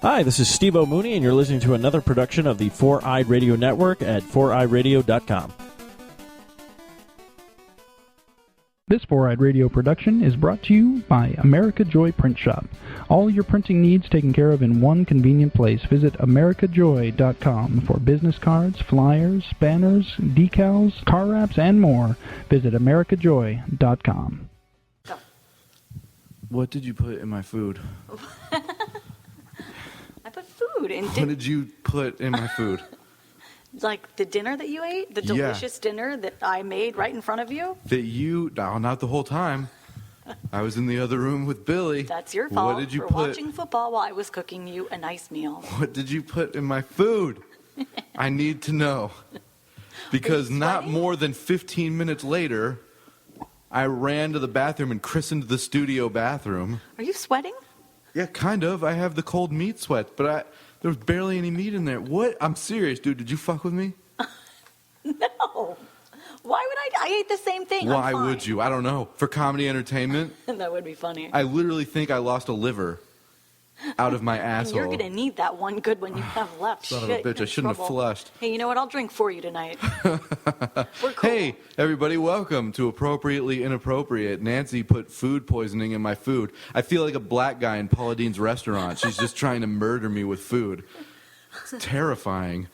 Hi, this is Steve O'Mooney, and you're listening to another production of the Four-Eyed Radio Network at foureyeradio.com. This Four-Eyed Radio production is brought to you by America Joy Print Shop. All your printing needs taken care of in one convenient place. Visit americajoy.com for business cards, flyers, banners, decals, car wraps, and more. Visit americajoy.com. What did you put in my food? I put food in. What did you put in my food? Like the dinner that you ate? The delicious dinner that I made right in front of you? No, not the whole time. I was in the other room with Billy. That's your fault What did you for put? Watching football while I was cooking you a nice meal. What did you put in my food? I need to know. Because not more than 15 minutes later, I ran to the bathroom and christened the studio bathroom. Are you sweating? Yeah, kind of. I have the cold meat sweat, but there was barely any meat in there. What? I'm serious, dude. Did you fuck with me? No. Why would I ate the same thing. Why would you? I don't know. For comedy entertainment? That would be funny. I literally think I lost a liver out of my asshole. You're going to need that one good one you have left. Son of a bitch. I shouldn't have flushed. Hey, you know what? I'll drink for you tonight. We're cool. Hey, everybody. Welcome to Appropriately Inappropriate. Nancy put food poisoning in my food. I feel like a black guy in Paula Deen's restaurant. She's just trying to murder me with food. It's terrifying.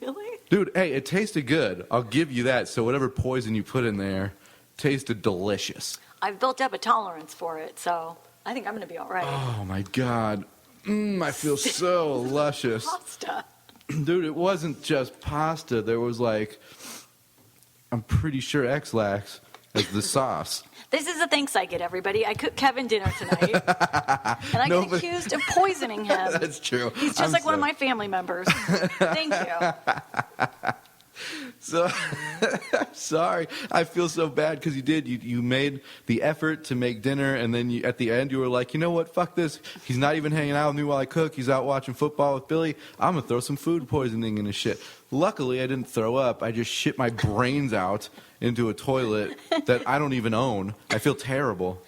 Really? Dude, hey, it tasted good. I'll give you that. So whatever poison you put in there tasted delicious. I've built up a tolerance for it, so I think I'm going to be all right. Oh, my God. I feel so luscious. Pasta. Dude, it wasn't just pasta. There was I'm pretty sure X-Lax as the sauce. This is the thanks I get, everybody. I cooked Kevin dinner tonight, and I get accused of poisoning him. That's true. He's just like one of my family members. Thank you. So, sorry. I feel so bad because you did. You made the effort to make dinner, and then at the end you were like, you know what, fuck this. He's not even hanging out with me while I cook. He's out watching football with Billy. I'm going to throw some food poisoning in his shit. Luckily, I didn't throw up. I just shit my brains out into a toilet that I don't even own. I feel terrible.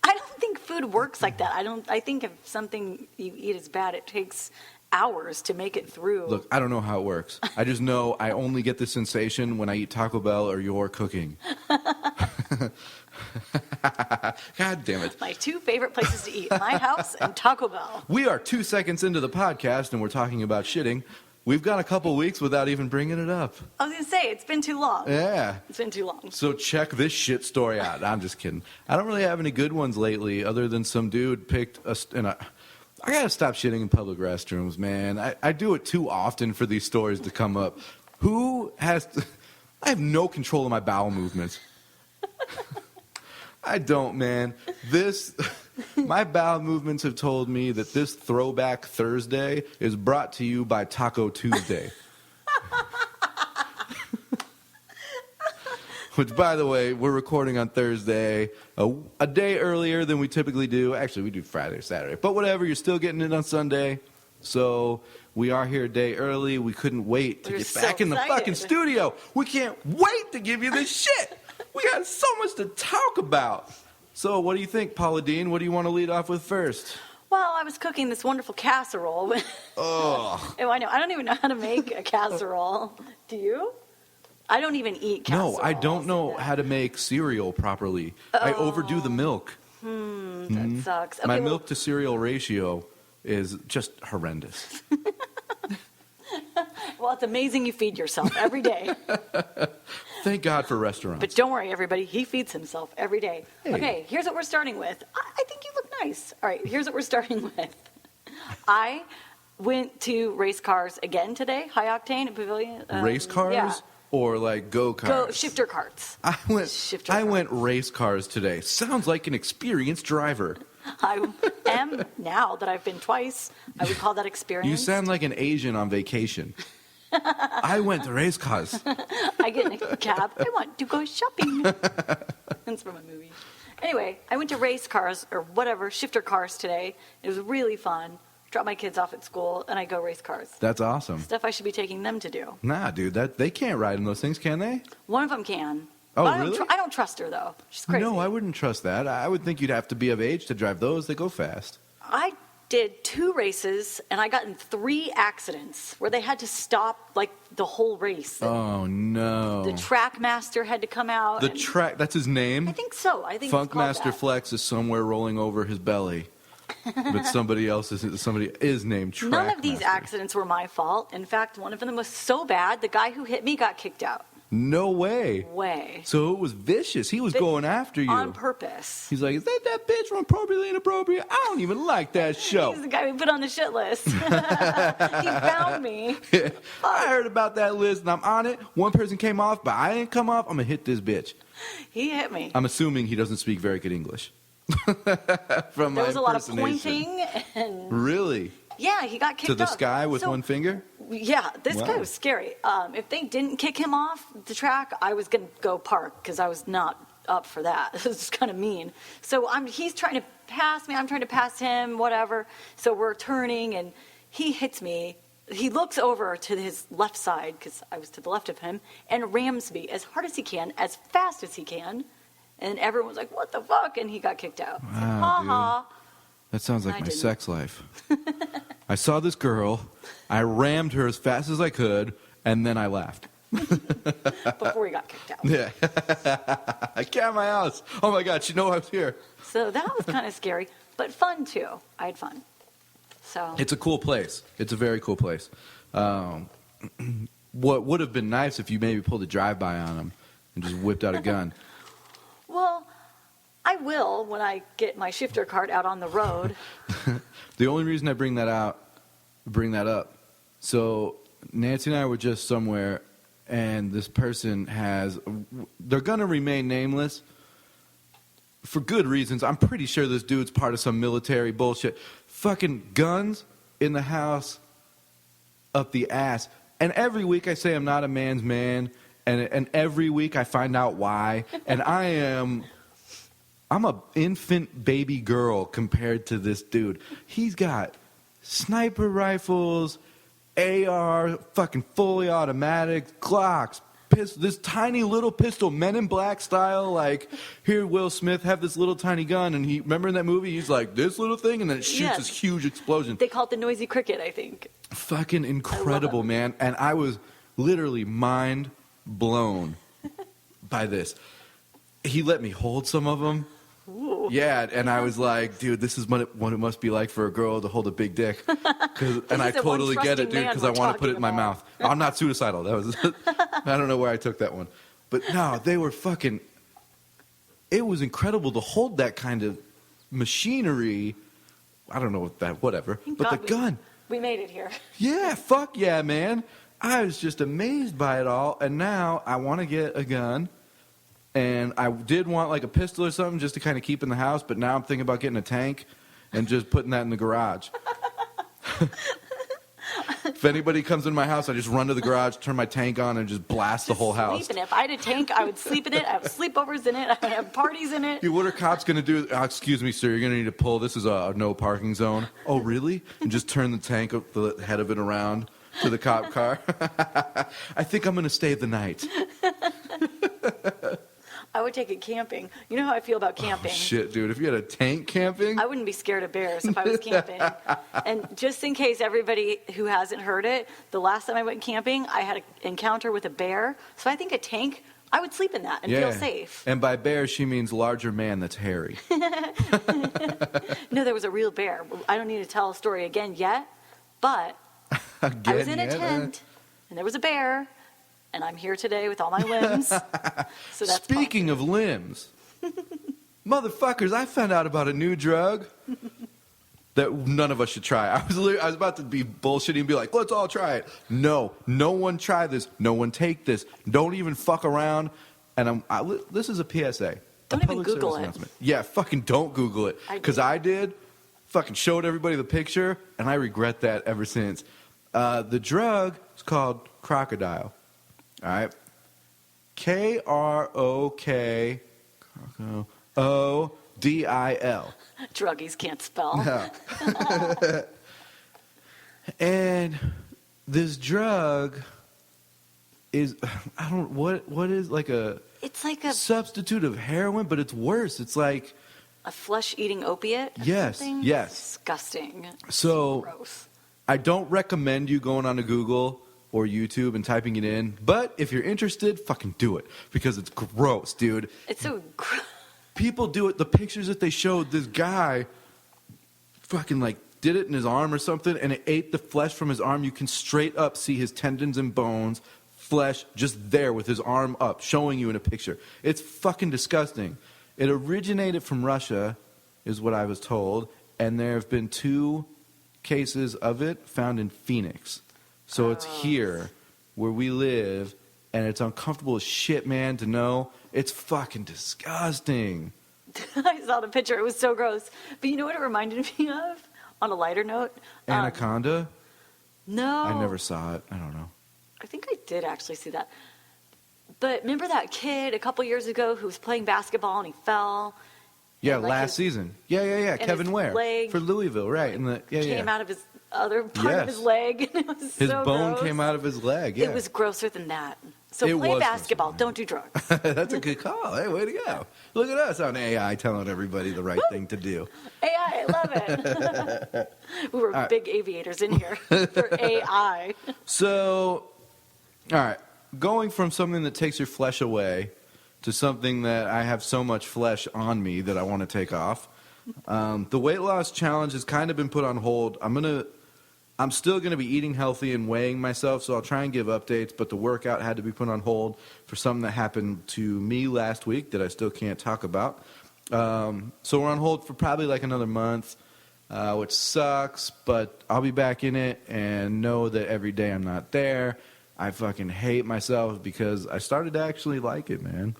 I don't think food works like that. I think if something you eat is bad, it takes hours to make it through. Look, I don't know how it works. I just know I only get the sensation when I eat Taco Bell or you're cooking. God damn it. My two favorite places to eat, my house and Taco Bell. We are 2 seconds into the podcast and we're talking about shitting. We've gone a couple weeks without even bringing it up. I was going to say, it's been too long. Yeah. It's been too long. So check this shit story out. I'm just kidding. I don't really have any good ones lately other than some dude picked I got to stop shitting in public restrooms, man. I do it too often for these stories to come up. I have no control of my bowel movements. I don't, man. My bowel movements have told me that this Throwback Thursday is brought to you by Taco Tuesday. Which, by the way, we're recording on Thursday, a day earlier than we typically do. Actually, we do Friday or Saturday. But whatever, you're still getting it on Sunday. So we are here a day early. We couldn't wait to get back in the fucking studio. We can't wait to give you this shit. We got so much to talk about. So what do you think, Paula Deen? What do you want to lead off with first? Well, I was cooking this wonderful casserole. Oh. I know. I don't even know how to make a casserole. Do you? I don't even eat casserole. No, I don't know how to make cereal properly. I overdo the milk. That sucks. Okay, My milk to cereal ratio is just horrendous. Well, it's amazing you feed yourself every day. Thank God for restaurants. But don't worry, everybody. He feeds himself every day. Hey. Okay, here's what we're starting with. I think you look nice. All right, here's what we're starting with. I went to race cars again today, High Octane at Pavilion. Race cars? Yeah. Or like go-karts? Shifter carts. I went race cars today. Sounds like an experienced driver. I am now that I've been twice. I would call that experience. You sound like an Asian on vacation. I went to race cars. I get in a cab. I want to go shopping. That's from a movie. Anyway, I went to race cars or whatever, shifter cars today. It was really fun. Drop my kids off at school, and I go race cars. That's awesome. Stuff I should be taking them to do. Nah, dude, they can't ride in those things, can they? One of them can. Oh, but really? I don't trust her, though. She's crazy. No, I wouldn't trust that. I would think you'd have to be of age to drive those. They go fast. I did 2 races, and I got in 3 accidents where they had to stop like the whole race. Oh no! The track master had to come out. That's his name? I think so. I think Funk it's called Master that. Flex is somewhere rolling over his belly. But somebody is named Track None of these Master. accidents were my fault. In fact, one of them was so bad, the guy who hit me got kicked out. No way. So it was vicious. He was going after you. on purpose. He's like, is that bitch from Appropriately Inappropriate? I don't even like that show. He's the guy we put on the shit list. He found me. I heard about that list and I'm on it. One person came off, but I didn't come off. I'm going to hit this bitch. He hit me. I'm assuming he doesn't speak very good English. From There was a lot of impersonation. pointing and Really? yeah, he got kicked To the off. sky with So, one finger? Yeah, this Wow. guy was scary. If they didn't kick him off the track, I was going to go park because I was not up for that. It was kind of mean. So he's trying to pass me. I'm trying to pass him, whatever. So we're turning, and he hits me. He looks over to his left side, because I was to the left of him, and rams me as hard as he can, as fast as he can. And everyone's like, what the fuck? And he got kicked out. It's like, Wow, ha ha. That sounds like I my didn't. sex life. I saw this girl, I rammed her as fast as I could, and then I laughed. Before he got kicked out. Yeah. I came my house. Oh my God, she know I was here. So that was kind of scary, but fun too. I had fun. So It's a cool place. It's a very cool place. What would have been nice if you maybe pulled a drive-by on him and just whipped out a gun. well, I will when I get my shifter cart out on the road. The only reason I bring that up, so Nancy and I were just somewhere, and this person they're going to remain nameless for good reasons. I'm pretty sure this dude's part of some military bullshit. Fucking guns in the house up the ass. And every week I say I'm not a man's man, and every week I find out why. And I'm a infant baby girl compared to this dude. He's got sniper rifles, AR, fucking fully automatic, Glocks, this tiny little pistol, Men in Black style, like, here, Will Smith, have this little tiny gun, and remember in that movie, he's like, this little thing, and then it shoots Yes. this huge explosion. They call it the noisy cricket, I think. Fucking incredible, man. And I was literally mind blown by this. He let me hold some of them. Ooh. Yeah, and I was like, dude, this is what it must be like for a girl to hold a big dick. And I is a totally get it, one-trusting dude, man because I we're want to put it in my talking mouth. I'm not suicidal. That was I don't know where I took that one. But no, they were fucking... It was incredible to hold that kind of machinery. I don't know what that, whatever. Thank But God the gun... We made it here. Yeah, fuck yeah, man. I was just amazed by it all, and now I want to get a gun, and I did want like a pistol or something just to kind of keep in the house, but now I'm thinking about getting a tank and just putting that in the garage. If anybody comes in my house, I just run to the garage, turn my tank on, and just blast the whole house. Sleep in it. If I had a tank, I would sleep in it. I have sleepovers in it. I would have parties in it. Dude, what are cops going to do? Excuse me, sir, you're going to need to pull. This is a no parking zone. Oh, really? And just turn the tank, the head of it around to the cop car. I think I'm going to stay the night. I would take it camping. You know how I feel about camping. Oh, shit, dude. If you had a tank camping? I wouldn't be scared of bears if I was camping. And just in case everybody who hasn't heard it, the last time I went camping, I had an encounter with a bear. So I think a tank, I would sleep in that and feel safe. And by bear, she means larger man that's hairy. No, there was a real bear. I don't need to tell a story again yet, but I was in a tent, and there was a bear, and I'm here today with all my limbs. So that's Speaking of limbs, motherfuckers, I found out about a new drug that none of us should try. I was about to be bullshitty and be like, let's all try it. No one try this. No one take this. Don't even fuck around. And this is a PSA. Don't even Google it. Yeah, fucking don't Google it. Because I did. Fucking showed everybody the picture, and I regret that ever since. The drug is called crocodile. All right. KROKODIL. Druggies can't spell. No. And this drug is, what is like a It's like a substitute of heroin, but it's worse. It's like a flesh-eating opiate. Or Yes, something? yes. Disgusting. So Gross. I don't recommend you going onto Google or YouTube and typing it in, but if you're interested, fucking do it because it's gross, dude. It's so gross. People do it. The pictures that they showed, this guy fucking like did it in his arm or something, and it ate the flesh from his arm. You can straight up see his tendons and bones, flesh, just there with his arm up, showing you in a picture. It's fucking disgusting. It originated from Russia, is what I was told, and there have been 2 cases of it found in Phoenix. So it's here where we live, and it's uncomfortable as shit, man, to know. It's fucking disgusting. I saw the picture. It was so gross. But you know what it reminded me of? On a lighter note? Anaconda? No. I never saw it. I don't know. I think I did actually see that. But remember that kid a couple years ago who was playing basketball and he fell? Yeah, And, like, last his- season. Yeah. and Kevin his Ware leg for Louisville, right? And came out of his other part of his leg. And it was his so bone gross. came out of his leg. Yeah, It was grosser than that. So It play was basketball. grosser than Don't do drugs. That's a good call. Hey, way to go! Look at us on AI telling everybody the right thing to do. AI, I love it. We were big aviators in here for AI. So, all right, going from something that takes your flesh away to something that I have so much flesh on me that I want to take off. The weight loss challenge has kind of been put on hold. I'm still going to be eating healthy and weighing myself, so I'll try and give updates, but the workout had to be put on hold for something that happened to me last week that I still can't talk about. So we're on hold for probably like another month, which sucks, but I'll be back in it and know that every day I'm not there. I fucking hate myself because I started to actually like it, man.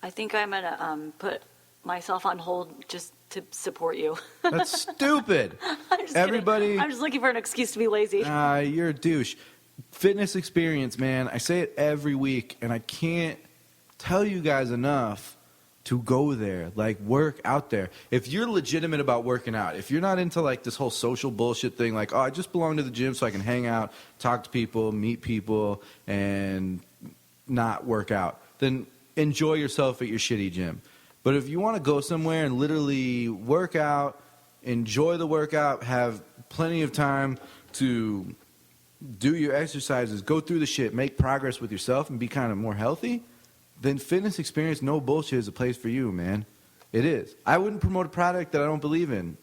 I think I'm going to put myself on hold just to support you. That's stupid. I'm just Everybody- kidding. I'm just looking for an excuse to be lazy. You're a douche. Fitness experience, man. I say it every week, and I can't tell you guys enough to go there. Like, work out there. If you're legitimate about working out, if you're not into, like, this whole social bullshit thing, like, oh, I just belong to the gym so I can hang out, talk to people, meet people, and not work out, then enjoy yourself at your shitty gym. But if you want to go somewhere and literally work out, enjoy the workout, have plenty of time to do your exercises, go through the shit, make progress with yourself, and be kind of more healthy, then fitness experience, no bullshit, is a place for you, man. It is. I wouldn't promote a product that I don't believe in,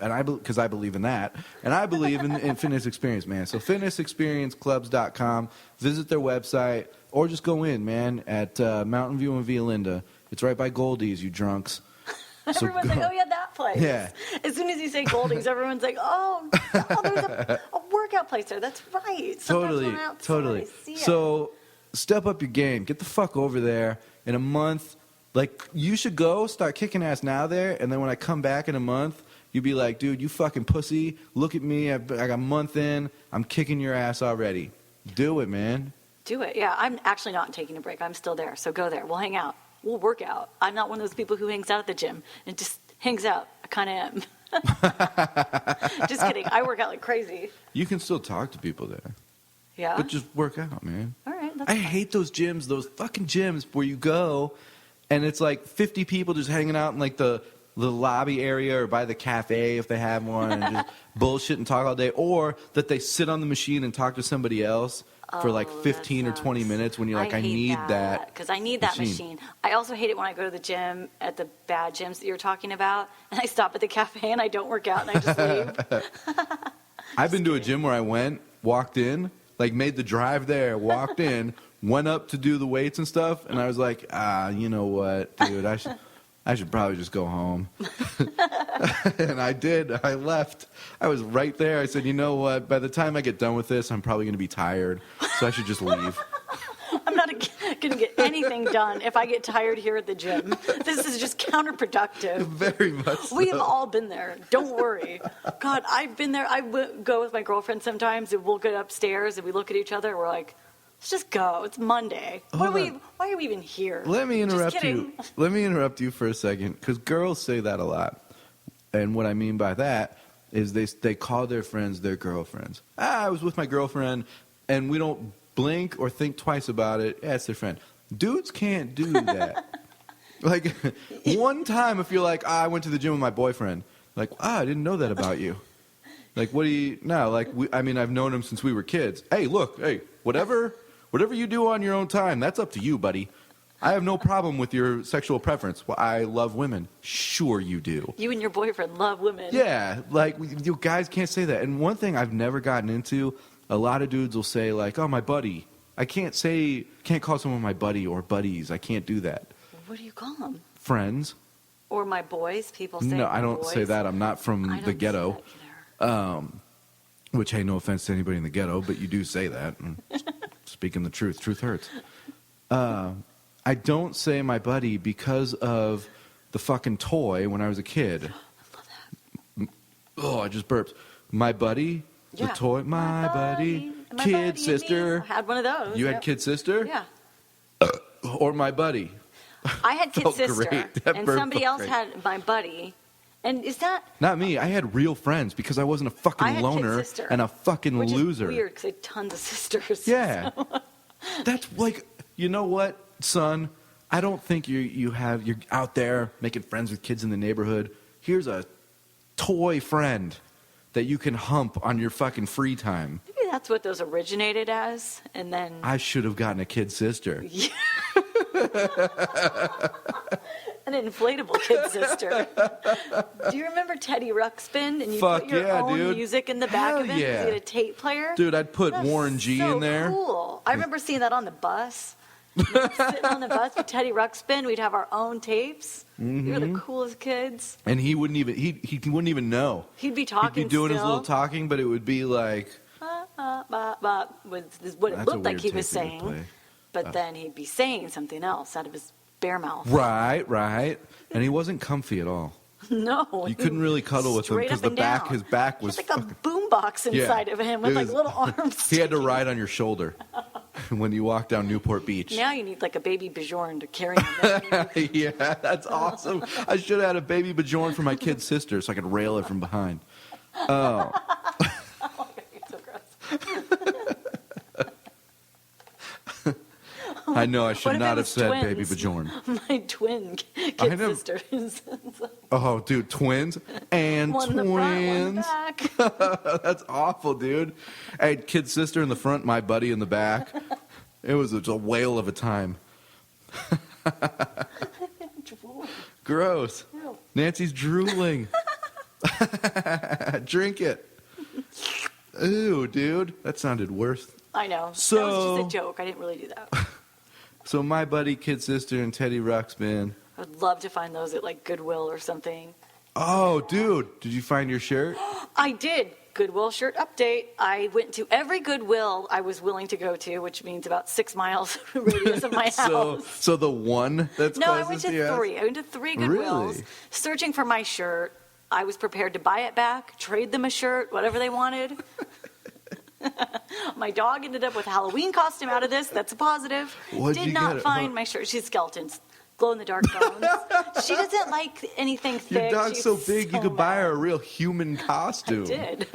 and because I believe in that, and I believe in fitness experience, man. So fitnessexperienceclubs.com, visit their website, or just go in, man, at Mountain View and Via Linda. It's right by Goldie's, you drunks. So Everyone's like, oh, yeah, that place. Yeah. As soon as you say Goldie's, everyone's like, oh there's a workout place there. That's right. Sometimes when I'm outside, Totally. I see it. So step up your game. Get the fuck over there in a month. Like, you should go start kicking ass now there, and then when I come back in a month, you'd be like, dude, you fucking pussy. Look at me. I got a month in. I'm kicking your ass already. Do it, man. Do it. Yeah, I'm actually not taking a break. I'm still there. So go there. We'll hang out. We'll work out. I'm not one of those people who hangs out at the gym and just hangs out. I kind of am. Just kidding. I work out like crazy. You can still talk to people there. Yeah? But just work out, man. All right. That's I fine. hate those gyms, those fucking gyms where you go and it's like 50 people just hanging out in like the lobby area or by the cafe if they have one and just bullshit and talk all day, or that they sit on the machine and talk to somebody else for like 15 or 20 minutes when you're like, I need that. Because I need that machine. I also hate it when I go to the gym at the bad gyms that you're talking about, and I stop at the cafe and I don't work out and I just leave. I've been to a gym where I went, walked in, like made the drive there, walked in, went up to do the weights and stuff, and I was like, you know what, dude, I should probably just go home. And I did. I left. I was right there. I said, you know what? By the time I get done with this, I'm probably going to be tired, so I should just leave. I'm not going to get anything done if I get tired here at the gym. This is just counterproductive. Very much so. We have all been there. Don't worry. God, I've been there. I go with my girlfriend sometimes, and we'll get upstairs, and we look at each other, and we're like, let's just go. It's Monday. Why are we even here? Let me interrupt Just kidding. you. Let me interrupt you for a second, because girls say that a lot. And what I mean by that is they call their friends their girlfriends. I was with my girlfriend, and we don't blink or think twice about it. Yeah, it's their friend. Dudes can't do that. Like, one time if you're like, I went to the gym with my boyfriend. Like, I didn't know that about you. Like, what do you... No, like, I've known him since we were kids. Hey, look, whatever you do on your own time, that's up to you, buddy. I have no problem with your sexual preference. Well, I love women. Sure you do. You and your boyfriend love women. Yeah, like, you guys can't say that. And one thing I've never gotten into, a lot of dudes will say, like, oh, my buddy. I can't call someone my buddy or buddies. I can't do that. What do you call them? Friends. Or my boys. People say no, I don't boys. say that. I'm not from the ghetto. Which, hey, no offense to anybody in the ghetto, but you do say that. Speaking the truth. Truth hurts. I don't say my buddy because of the fucking toy when I was a kid. I love that. Oh, I just burped. My buddy, the toy, my buddy, kid sister. I had one of those. You had kid sister? Yeah. Or my buddy. I had kid sister, That and burp somebody felt else great. had my buddy. And is that... Not me. I had real friends because I wasn't a fucking I had loner kid sister, and a fucking which loser. Is weird because I had tons of sisters. Yeah. That's like, you know what, son? I don't think you're out there making friends with kids in the neighborhood. Here's a toy friend that you can hump on your fucking free time. Maybe that's what those originated as, and then... I should have gotten a kid sister. An inflatable kid sister. Do you remember Teddy Ruxpin? And you Fuck put your yeah, own dude. music in the back Hell of it? yeah. You had a tape player? Dude, I'd put That's Warren G so in there. Cool. I remember seeing that on the bus. Sitting on the bus with Teddy Ruxpin, we'd have our own tapes. We were the coolest kids. And he wouldn't even know. He'd be talking. He'd be doing his still. little talking, but it would be like... Was what it That's a looked like weird he was tape he would saying. play. But then he'd be saying something else out of his bare mouth. Right. And he wasn't comfy at all. No. You couldn't really cuddle with him Straight because up and down. his back was He had like a boombox inside of him with It like was- little arms. He had to sticking. ride on your shoulder when you walk down Newport Beach. Now you need like a baby Bjorn to carry him. Yeah, that's awesome. I should have had a baby Bjorn for my kid sister so I could rail it from behind. Oh. It's so gross. I know I should What if not it have was said baby twins? Bjorn. My twin I kid know. sisters. Oh, dude, twins and One in the front, one in the twins. back. That's awful, dude. I had kid sister in the front, my buddy in the back. It was a whale of a time. Gross. Ew. Nancy's drooling. Drink it. Ooh, dude. That sounded worse. I know. So- that was just a joke. I didn't really do that. So my buddy, kid sister, and Teddy Ruxpin. I would love to find those at like Goodwill or something. Oh, dude. Did you find your shirt? I did. Goodwill shirt update. I went to every Goodwill I was willing to go to, which means about 6 miles radius of my house. So the one that's No, I closest went to your to house? 3. I went to 3 Goodwills, Really? searching for my shirt. I was prepared to buy it back, trade them a shirt, whatever they wanted. My dog ended up with a Halloween costume out of this. That's a positive. What'd Did you not get? find my shirt. She's skeletons, glow in the dark bones. She doesn't like anything thick. Your dog's She's so big you could buy mad. her a real human costume. I did.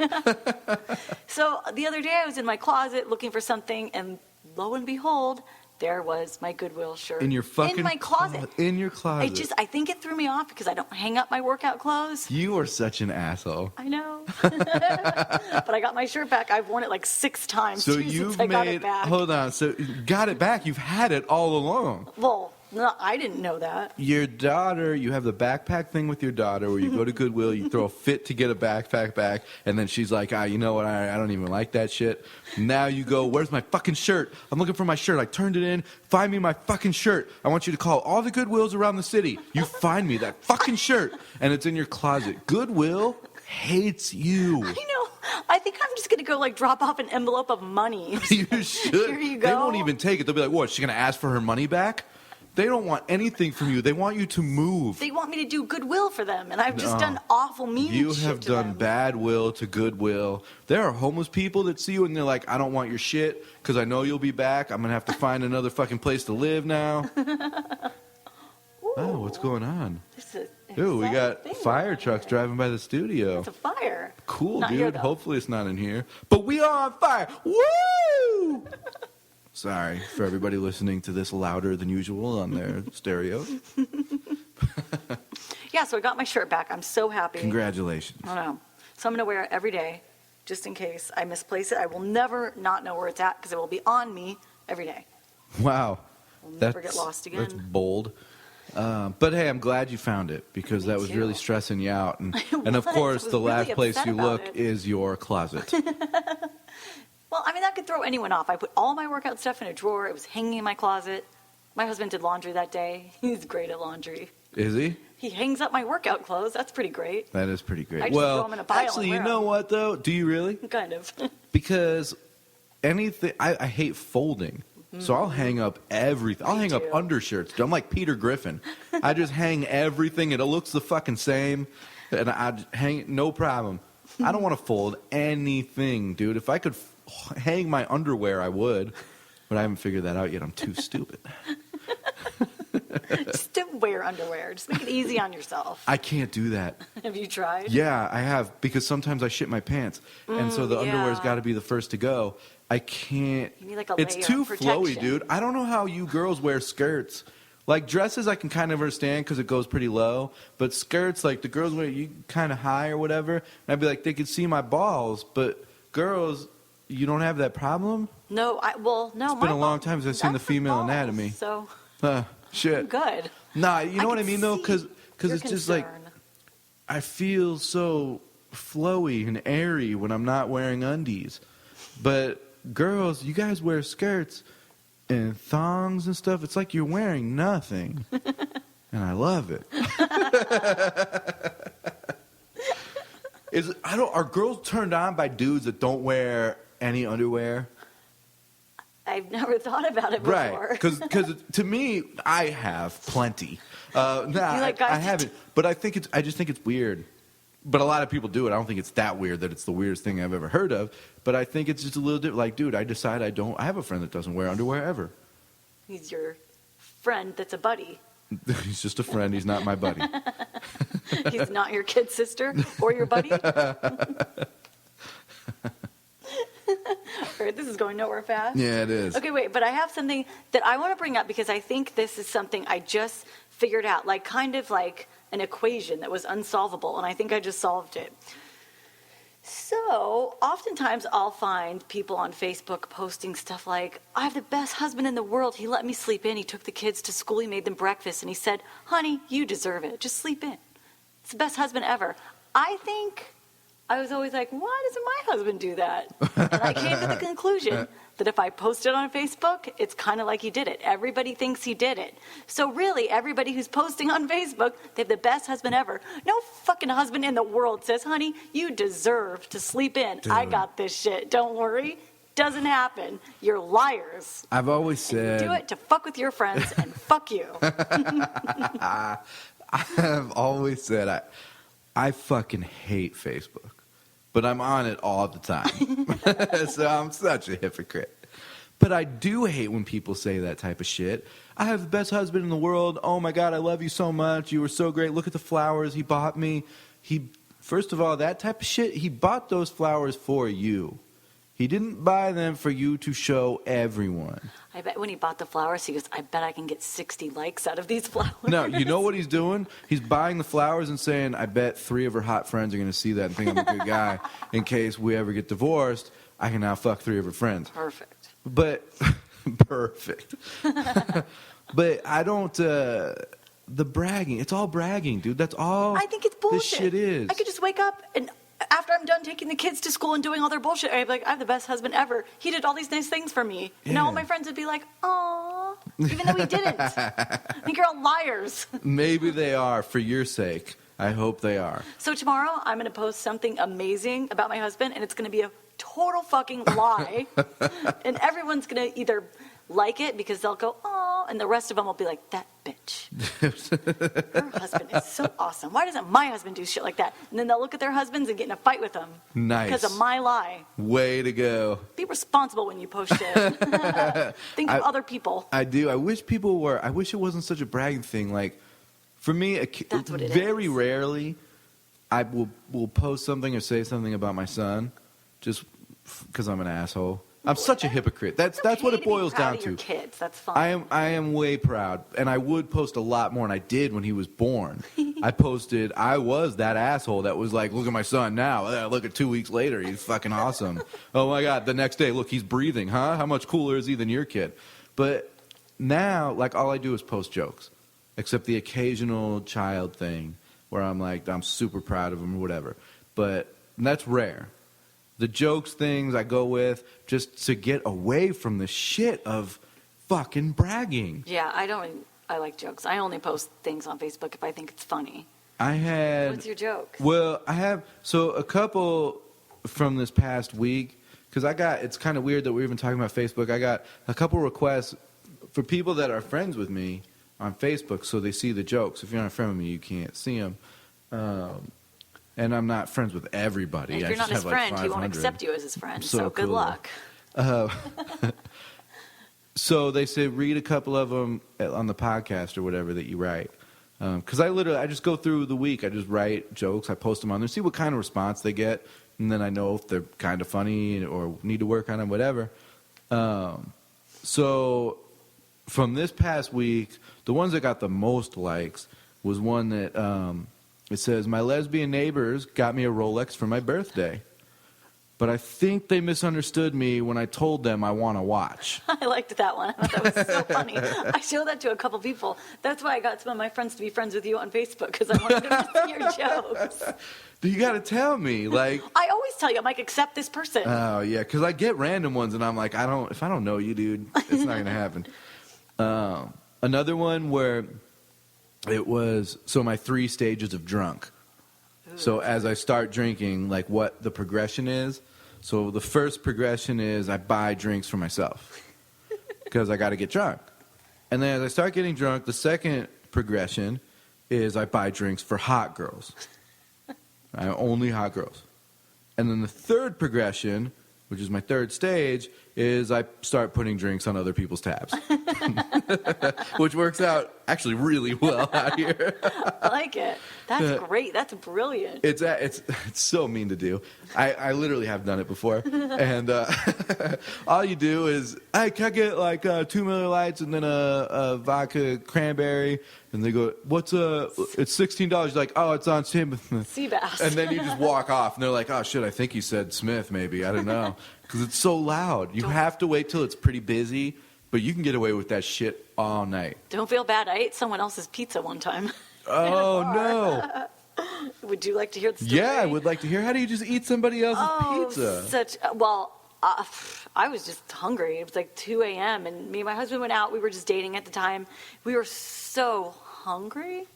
So the other day I was in my closet looking for something, and lo and behold, there was my Goodwill shirt In your fucking in my closet. In your closet. I think it threw me off because I don't hang up my workout clothes. You are such an asshole. I know, but I got my shirt back. I've worn it like 6 times So too, you've since I got it made. back. Hold on. So you got it back. You've had it all along. Well, no, I didn't know that. Your daughter, you have the backpack thing with your daughter where you go to Goodwill, you throw a fit to get a backpack back, and then she's like, you know what, I don't even like that shit. Now you go, where's my fucking shirt? I'm looking for my shirt. I turned it in. Find me my fucking shirt. I want you to call all the Goodwills around the city. You find me that fucking shirt, and it's in your closet. Goodwill hates you. I know. I think I'm just gonna go like drop off an envelope of money. You should. Here you go. They won't even take it. They'll be like, what, is she going to ask for her money back? They don't want anything from you. They want you to move. They want me to do Goodwill for them, and I've just done awful, mean You shit have to done them. bad will to goodwill. There are homeless people that see you and they're like, I don't want your shit because I know you'll be back. I'm going to have to find another fucking place to live now. Oh, what's going on? This is Ooh, we exciting got thing fire going trucks on. driving by the studio. It's a fire. Cool, Not here, dude. though. Hopefully it's not in here. But we are on fire. Woo! Sorry for everybody listening to this louder than usual on their stereo. Yeah, so I got my shirt back. I'm so happy. Congratulations. I know. So I'm going to wear it every day, just in case I misplace it. I will never not know where it's at because it will be on me every day. Wow. We'll never get lost again. That's bold. But hey, I'm glad you found it because Me that was too. really stressing you out. And, It and of was. course, I was the really last place upset you about look it. is your closet. Well, I mean, that could throw anyone off. I put all my workout stuff in a drawer. It was hanging in my closet. My husband did laundry that day. He's great at laundry. Is he? He hangs up my workout clothes. That's pretty great. That is pretty great. I just throw 'em in a pile and actually, you wear know 'em. what, though? Do you really? Kind of. Because anything, I hate folding. So I'll hang up everything. I'll Me hang up too. undershirts. I'm like Peter Griffin. I just hang everything, and it looks the fucking same. And I just hang, no problem. I don't want to fold anything, dude. If I could hang my underwear, I would. But I haven't figured that out yet. I'm too stupid. Just don't wear underwear. Just make it easy on yourself. I can't do that. Have you tried? Yeah, I have, because sometimes I shit my pants. And so the underwear's yeah. got to be the first to go. I can't. You need like a It's layer too of flowy, protection. dude. I don't know how you girls wear skirts. Like dresses, I can kind of understand because it goes pretty low. But skirts, like the girls wear you kind of high or whatever. And I'd be like, they could see my balls. But girls, you don't have that problem? No, no. It's been a long time since I've seen the female anatomy. So Shit. I'm good. Nah, you know what I can mean though? see Because your it's just like, concern. I feel so flowy and airy when I'm not wearing undies. But girls, you guys wear skirts and thongs and stuff. It's like you're wearing nothing. And I love it. Are girls turned on by dudes that don't wear any underwear? I've never thought about it before. Right, because to me, I have plenty. like guys I that haven't, but I just think it's weird. But a lot of people do it. I don't think it's that weird that it's the weirdest thing I've ever heard of. But I think it's just a little bit like, dude, I decide I have a friend that doesn't wear underwear ever. He's your friend that's a buddy. He's just a friend. He's not my buddy. He's not your kid sister or your buddy. All right, this is going nowhere fast. Yeah, it is. Okay, wait, but I have something that I want to bring up because I think this is something I just figured out, like kind of like an equation that was unsolvable, and I think I just solved it. So, oftentimes I'll find people on Facebook posting stuff like, I have the best husband in the world. He let me sleep in. He took the kids to school. He made them breakfast. And he said, honey, you deserve it. Just sleep in. It's the best husband ever. I was always like, why doesn't my husband do that? And I came to the conclusion that if I post it on Facebook, it's kind of like he did it. Everybody thinks he did it. So really, everybody who's posting on Facebook, they have the best husband ever. No fucking husband in the world says, honey, you deserve to sleep in. Dude. I got this shit. Don't worry. Doesn't happen. You're liars. I've always said. Do it to fuck with your friends and fuck you. I've always said I fucking hate Facebook. But I'm on it all the time. So I'm such a hypocrite. But I do hate when people say that type of shit. I have the best husband in the world. Oh my God, I love you so much. You were so great. Look at the flowers he bought me. First of all, that type of shit, he bought those flowers for you. He didn't buy them for you to show everyone. I bet when he bought the flowers, he goes, I bet I can get 60 likes out of these flowers. No, you know what he's doing? He's buying the flowers and saying, I bet 3 of her hot friends are going to see that and think I'm a good guy. In case we ever get divorced, I can now fuck 3 of her friends. Perfect. But, perfect. But I don't, the bragging, it's all bragging, dude. That's all I think it's bullshit. this shit is. I could just wake up and after I'm done taking the kids to school and doing all their bullshit, I'd be like, I have the best husband ever. He did all these nice things for me. And now all my friends would be like, aw, even though he didn't. I think you're all liars. Maybe they are, for your sake. I hope they are. So tomorrow I'm going to post something amazing about my husband, and it's going to be a total fucking lie. And everyone's going to either like it because they'll go, oh, and the rest of them will be like, that bitch. Her husband is so awesome. Why doesn't my husband do shit like that? And then they'll look at their husbands and get in a fight with them. Nice. Because of my lie. Way to go. Be responsible when you post shit. Think of other people. I do. I wish it wasn't such a bragging thing. Like, for me, That's what it very is. rarely I will post something or say something about my son just because I'm an asshole. I'm such a hypocrite. That's It's what okay it boils to be proud down of your to. kids. That's fine. I am way proud, and I would post a lot more, and I did when he was born. I was that asshole that was like, look at my son now. Look at 2 weeks later. He's fucking awesome. Oh, my God. The next day, look, he's breathing, huh? How much cooler is he than your kid? But now, like, all I do is post jokes, except the occasional child thing where I'm like, I'm super proud of him or whatever. But that's rare. The jokes things I go with just to get away from the shit of fucking bragging. Yeah, I like jokes. I only post things on Facebook if I think it's funny. What's your joke? Well, I have, so a couple from this past week, because it's kind of weird that we're even talking about Facebook. I got a couple requests for people that are friends with me on Facebook, so they see the jokes. If you're not a friend with me, you can't see them. And I'm not friends with everybody. And if you're not his friend, he won't accept you as his friend. So good luck. So they say read a couple of them on the podcast or whatever that you write. Because I just go through the week. I just write jokes. I post them on there, see what kind of response they get, and then I know if they're kind of funny or need to work on them, whatever. So from this past week, the ones that got the most likes was one that it says, my lesbian neighbors got me a Rolex for my birthday, but I think they misunderstood me when I told them I want a watch. I liked that one. I thought that was so funny. I showed that to a couple people. That's why I got some of my friends to be friends with you on Facebook, because I wanted them to see your jokes. You got to tell me, like. I always tell you, I'm like, accept this person. Oh yeah, because I get random ones, and I'm like, if I don't know you, dude, it's not gonna happen. Another one where it was my 3 stages of drunk. Ooh. So as I start drinking, like what the progression is. So the first progression is I buy drinks for myself because I got to get drunk. And then as I start getting drunk, the second progression is I buy drinks for hot girls. Only hot girls. And then the third progression, which is my third stage, is I start putting drinks on other people's tabs. Which works out actually really well out here. I like it. That's great. That's brilliant. It's so mean to do. I literally have done it before. And all you do is, hey, can I get like 2 Miller Lights and then a vodka cranberry? And they go, it's $16. You're like, oh, it's on Seabass. And then you just walk off. And they're like, oh, shit, I think you said Smith maybe. I don't know. Because it's so loud. You have to wait till it's pretty busy, but you can get away with that shit all night. Don't feel bad. I ate someone else's pizza one time. Oh, no. Would you like to hear the story? Yeah, I would like to hear. How do you just eat somebody else's pizza? I was just hungry. It was like 2 a.m. and me and my husband went out. We were just dating at the time. We were so hungry.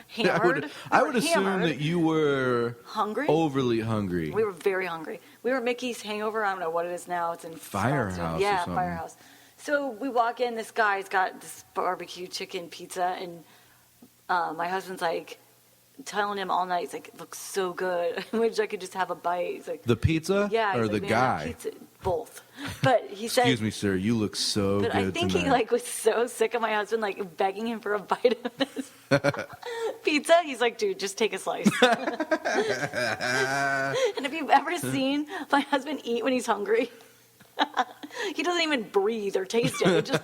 Hammered. I would assume that you were hungry, overly hungry. We were very hungry. We were Mickey's Hangover. I don't know what it is now. It's in Firehouse. Yeah, or something. Firehouse. So we walk in. This guy's got this barbecue chicken pizza, and my husband's like telling him all night. He's like, "It looks so good. I wish I could just have a bite." He's like, "The pizza, yeah, or the like, guy?" Pizza, both. But he said, "Excuse me, sir. You look so good I think tonight." He like was so sick of my husband like begging him for a bite of his pizza. He's like, "Dude, just take a slice." And if you've ever seen my husband eat when he's hungry, he doesn't even breathe or taste it. It just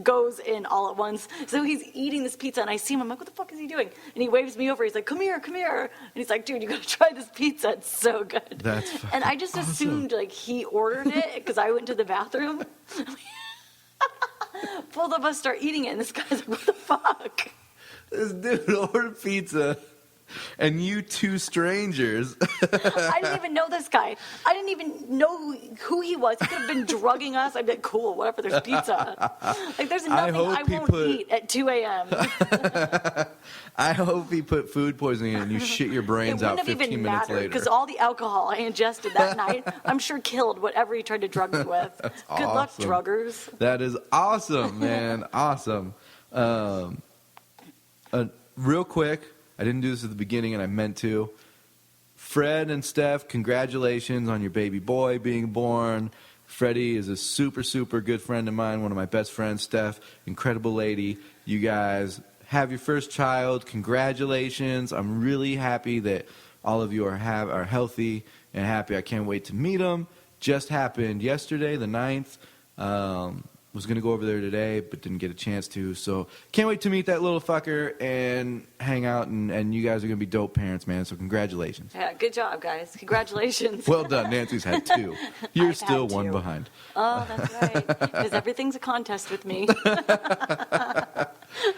goes in all at once. So he's eating this pizza, and I see him. I'm like, what the fuck is he doing? And he waves me over. He's like, come here, come here. And he's like, dude, you got to try this pizza. It's so good. That's fucking And I just assumed, like, he ordered it because I went to the bathroom. Both of us start eating it, and this guy's like, what the fuck? This dude ordered pizza. And you two strangers. I didn't even know this guy. I didn't even know who he was. He could have been drugging us. I'd be like, cool, whatever, there's pizza. Like, there's nothing I won't eat at 2 a.m. I hope he put food poisoning in and you shit your brains out 15 minutes later. Because all the alcohol I ingested that night, I'm sure killed whatever he tried to drug me with. That's Good awesome. luck, druggers. That is awesome, man. Awesome. Real quick, I didn't do this at the beginning, and I meant to. Fred and Steph, congratulations on your baby boy being born. Freddie is a super, super good friend of mine, one of my best friends. Steph, incredible lady. You guys have your first child. Congratulations. I'm really happy that all of you are healthy and happy. I can't wait to meet them. Just happened yesterday, the 9th. Was going to go over there today, but didn't get a chance to. So can't wait to meet that little fucker and hang out. And you guys are going to be dope parents, man. So congratulations. Yeah, good job, guys. Congratulations. Well done. Nancy's had 2. You're I've still had 1 2. behind. Oh, that's right. Because everything's a contest with me. They're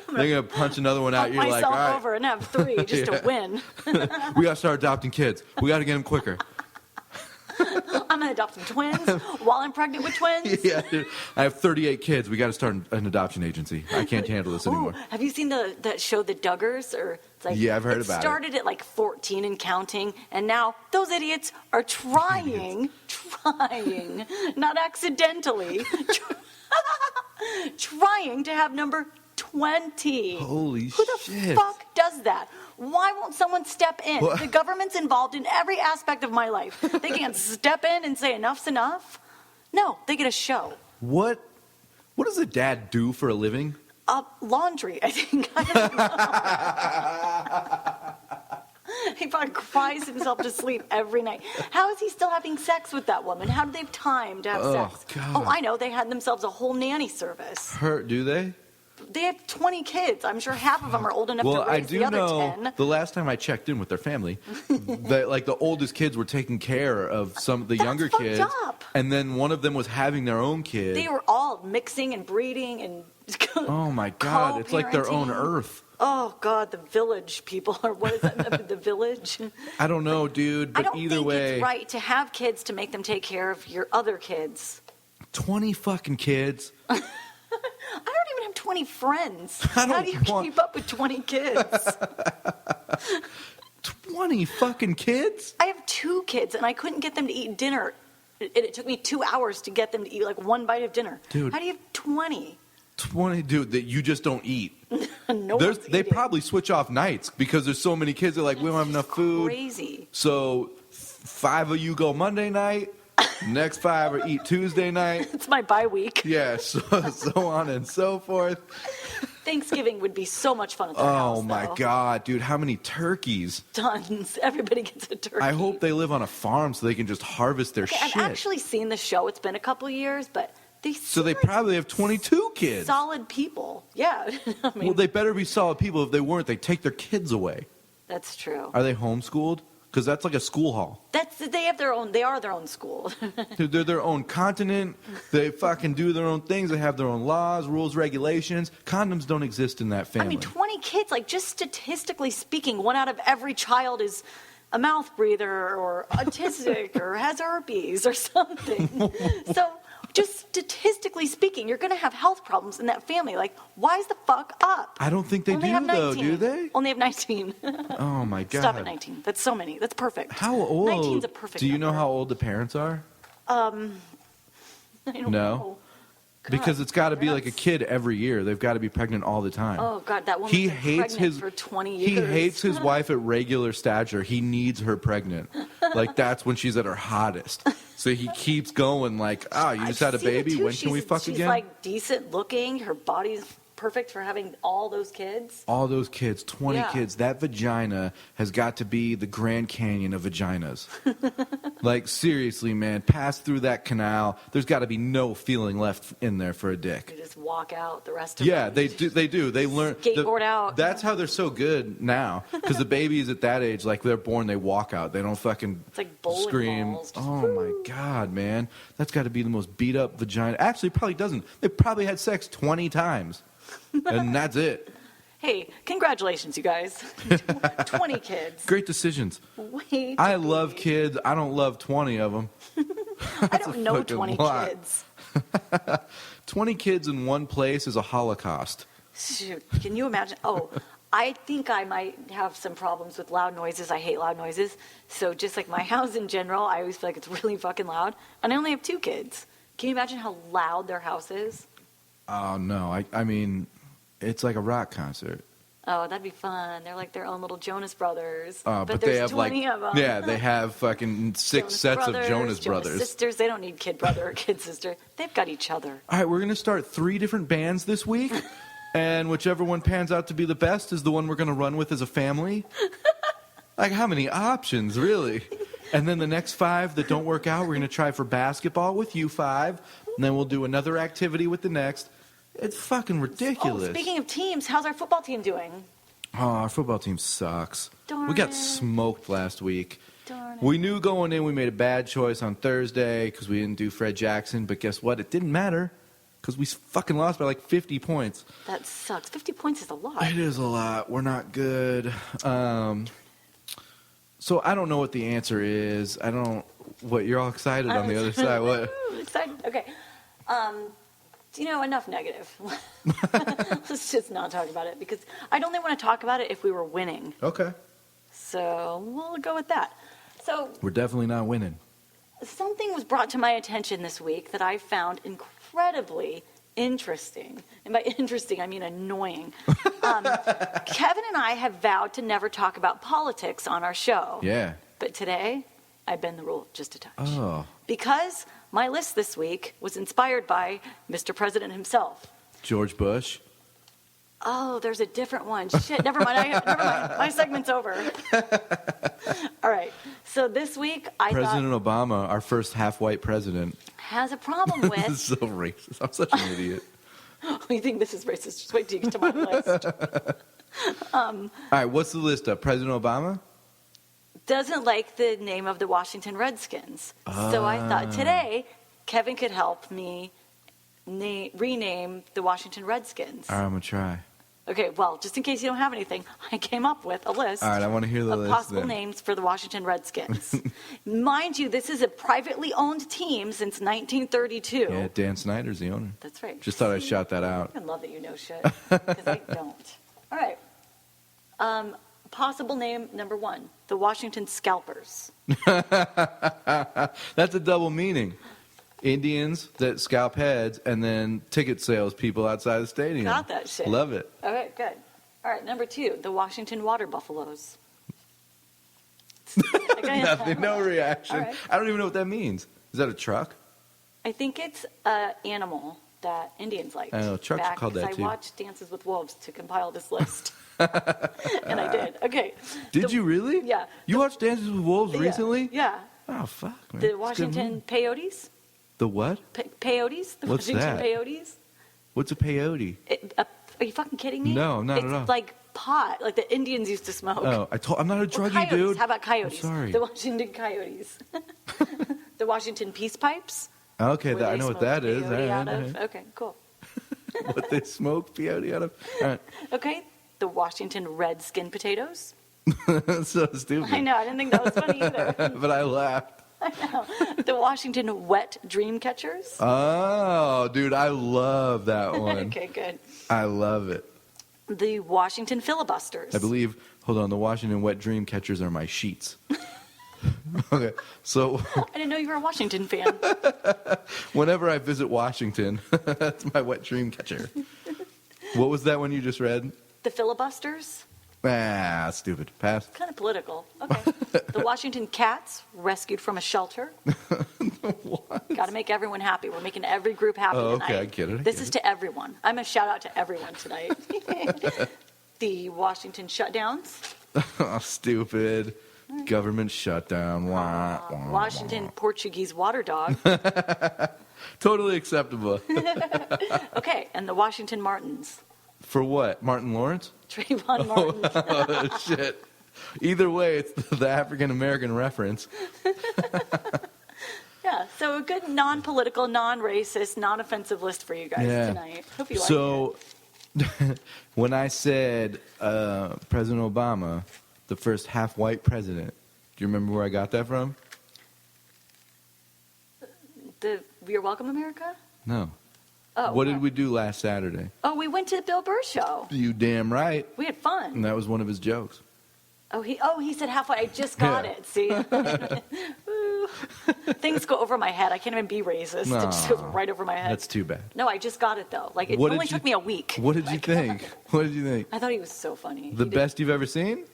going to punch another one out. Pump You're like, all myself right, over and have 3 just to win. we got to start adopting kids. We got to get them quicker. I'm going to adopt some twins while I'm pregnant with twins. Yeah, dude. I have 38 kids. We got to start an adoption agency. I can't handle this anymore. Ooh, have you seen that show, The Duggars? Or it's like, Yeah, I've heard about it. It started at like 14 and counting, and now those idiots are trying, not accidentally, trying to have number 20. Holy Who the shit. fuck does that? Why won't someone step in? What? The government's involved in every aspect of my life. They can't step in and say enough's enough. No, they get a show. What does a dad do for a living? Laundry, I think. I don't know. He probably cries himself to sleep every night. How is he still having sex with that woman? How do they have time to have sex? God. Oh, I know. They had themselves a whole nanny service. Do they? They have 20 kids. I'm sure half of them are old enough Well, to I raise do the other know 10. the last time I checked in with their family, that like the oldest kids were taking care of some of the younger fucked kids, up. and then one of them was having their own kid. They were all mixing and breeding and Oh my God! It's like their own co-parenting. Earth. Oh God, the village people, or what is that? The village. I don't know, dude. I But don't either think way, it's right to have kids to make them take care of your other kids. 20 fucking kids. I don't even have 20 friends. I don't How do you want- keep up with 20 kids? 20 fucking kids. I have 2 kids, and I couldn't get them to eat dinner. It took me 2 hours to get them to eat like one bite of dinner. Dude. How do you have 20? 20, dude, that you just don't eat. No one's They eating. probably switch off nights because there's so many kids. They're like, we don't have enough food. Crazy. So 5 of you go Monday night. Next 5 are eat Tuesday night. It's my bye week. Yeah, so on and so forth. Thanksgiving would be so much fun at their house. Oh my though. God, dude, how many turkeys? Tons. Everybody gets a turkey. I hope they live on a farm so they can just harvest their Okay, shit. I've actually seen the show. It's been a couple years, but they So seem they like probably have 22 kids. solid people. Yeah. I mean, Well, they better be solid people. If they weren't, they'd take their kids away. that's true. Are they homeschooled? Because that's like a school hall. They have their own. They are their own school. Dude, they're their own continent. They fucking do their own things. They have their own laws, rules, regulations. Condoms don't exist in that I family. mean, 20 kids. Like, just statistically speaking, 1 out of every child is a mouth breather or autistic or has herpes or something. So, just statistically speaking, you're going to have health problems in that family. Like, wise the fuck up. I don't think they Only do, have 19. though, do they? Only have 19. Oh, my God. Stop at 19. That's so many. That's perfect. How old? 19's a perfect Do you know number. how old the parents are? I don't No? know. God, Because it's got to be like a that's- kid every year. They've got to be pregnant all the time. Oh God, that woman's He been hates pregnant his for 20 years. He hates his wife at regular stature. He needs her pregnant. Like that's when she's at her hottest. So he keeps going like, you just had a I've seen it, baby. too. When can we fuck she's again? like decent looking. Her body's perfect for having all those kids. All those kids, 20 Yeah. kids. That vagina has got to be the Grand Canyon of vaginas. Like seriously, man, pass through that canal. There's got to be no feeling left in there for a dick. They just walk out the rest of Yeah, them. they do. They do. They learn. Skateboard out. That's how they're so good now. Because the babies at that age, like they're born, they walk out. They don't fucking It's like bowling scream. balls. Just Oh my God, man, that's got to be the most beat up vagina. Actually, it probably doesn't. They probably had sex 20 times, and that's it. Hey, congratulations, you guys. 20 kids. Great decisions. Way I too love many. kids. I don't love 20 of them. I don't know fucking 20 lot. kids. 20 kids in one place is a Holocaust. Shoot, can you imagine? Oh, I think I might have some problems with loud noises. I hate loud noises. So just like my house in general, I always feel like it's really fucking loud. And I only have 2 kids. Can you imagine how loud their house is? Oh no, I mean, it's like a rock concert. Oh, that'd be fun. They're like their own little Jonas Brothers. But there's they have 20 like, of them. yeah, they have fucking 6 Jonas sets Brothers, of Jonas Brothers. Sisters. They don't need kid brother or kid sister. They've got each other. All right, we're gonna start 3 different bands this week, and whichever one pans out to be the best is the one we're gonna run with as a family. Like, how many options, really? And then the next 5 that don't work out, we're going to try for basketball with you 5. And then we'll do another activity with the next. It's fucking ridiculous. Oh, speaking of teams, how's our football team doing? Oh, our football team sucks. Darn We got it. smoked last week. Darn it. We knew going in we made a bad choice on Thursday because we didn't do Fred Jackson. But guess what? It didn't matter because we fucking lost by like 50 points. That sucks. 50 points is a lot. It is a lot. We're not good. So I don't know what the answer is. I don't. What, you're all excited on the other side. What? Excited. Okay. Enough negative. Let's just not talk about it because I'd only want to talk about it if we were winning. Okay. So we'll go with that. So We're definitely not winning. something was brought to my attention this week that I found incredibly interesting. And by interesting, I mean annoying. Kevin and I have vowed to never talk about politics on our show. Yeah. But today, I bend the rule just a touch. Oh. Because my list this week was inspired by Mr. President himself. George Bush. Oh, there's a different one. Shit, never mind. Never mind. My segment's over. All right. So this week, I President Obama, our first half-white president. has a problem This is with. so racist. I'm such an idiot. You think this is racist? Just wait till you get to my list. All right, what's the list of President Obama? Doesn't like the name of the Washington Redskins. So I thought today, Kevin could help me rename the Washington Redskins. All right, I'm going to try. Okay, well, just in case you don't have anything, I came up with a list All right, I want to hear the of list possible then. names for the Washington Redskins. Mind you, this is a privately owned team since 1932. Yeah, Dan Snyder's the owner. That's right. Just thought I'd shout that out. I love that you know shit, because I don't. All right. Possible name number 1, the Washington Scalpers. That's a double meaning. Indians that scalp heads and then ticket sales people outside the stadium. Got that shit. Love it. Okay, good. All right, number 2, the Washington Water Buffaloes. Nothing, no reaction. All right. I don't even know what that means. Is that a truck? I think it's an animal that Indians liked. I know, trucks are called that, I too. watched Dances with Wolves to compile this list. And I did. Okay. Did you really? Yeah. You watched Dances with Wolves Yeah. recently? Yeah. Oh, fuck, man. It's a The good Washington movie. Peyotes? The what? Peyotes? The What's Washington that? Peyotes? What's a peyote? Are you fucking kidding me? No, not at all. It's like pot, like the Indians used to smoke. Oh, I'm not a Or druggie, coyotes. dude. How about coyotes? I'm sorry. The Washington Coyotes. The Washington Peace Pipes? Okay, where I they know what smoke that is. peyote All right, out all of. right. Okay, cool. What they smoke peyote out of? All right. Okay, the Washington Redskin Potatoes. That's so stupid. I know, I didn't think that was funny either. But I laughed. The Washington Wet Dream Catchers. Oh, dude, I love that one. Okay, good. I love it. The Washington Filibusters. I believe, hold on, the Washington Wet Dream Catchers are my sheets. Okay, so I didn't know you were a Washington fan. whenever I visit Washington, that's my wet dream catcher. What was that one you just read? The Filibusters. Ah, stupid. Pass. Kind of political. Okay. The Washington Cats, rescued from a shelter. Got to make everyone happy. We're making every group happy Oh, tonight. okay, I get it, I This get is it. to everyone. I'm going to shout out to everyone tonight. The Washington Shutdowns. Oh, stupid. Government shutdown. Wah, wah, Washington Portuguese Water Dog. Totally acceptable. Okay, and the Washington Martins. For what? Martin Lawrence? Trayvon Martin. Oh, shit. Either way, it's the African American reference. Yeah, so a good non-political, non-racist, non-offensive list for you guys tonight. Hope you like it. So, when I said President Obama, the first half-white president, do you remember where I got that from? The You're Welcome, America? No. Oh, What yeah. did we do last Saturday? Oh, we went to the Bill Burr show. You damn right. We had fun. And that was one of his jokes. He said halfway. I just got Yeah. it. See, Woo. Things go over my head. I can't even be racist. It just goes Aw, right over my head. That's too bad. No, I just got it though. Like it What did only you- took me a week. What did you Like, think? What did you think? I thought he was so funny. The He did- best you've ever seen?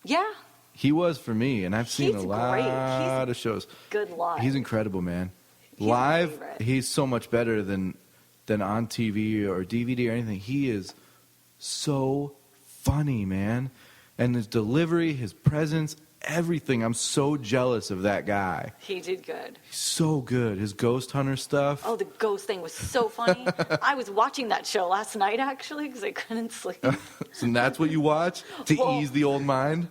Yeah, He was for me, and I've seen He's a great. lot of shows. good live. He's incredible, man. He's my Live, favorite. he's so much better than on TV or DVD or anything. He is so funny, man. And his delivery, his presence, everything. I'm so jealous of that guy. He did good. He's so good. His ghost hunter stuff. Oh, the ghost thing was so funny. I was watching that show last night, actually, because I couldn't sleep. So that's what you watch to ease the old mind?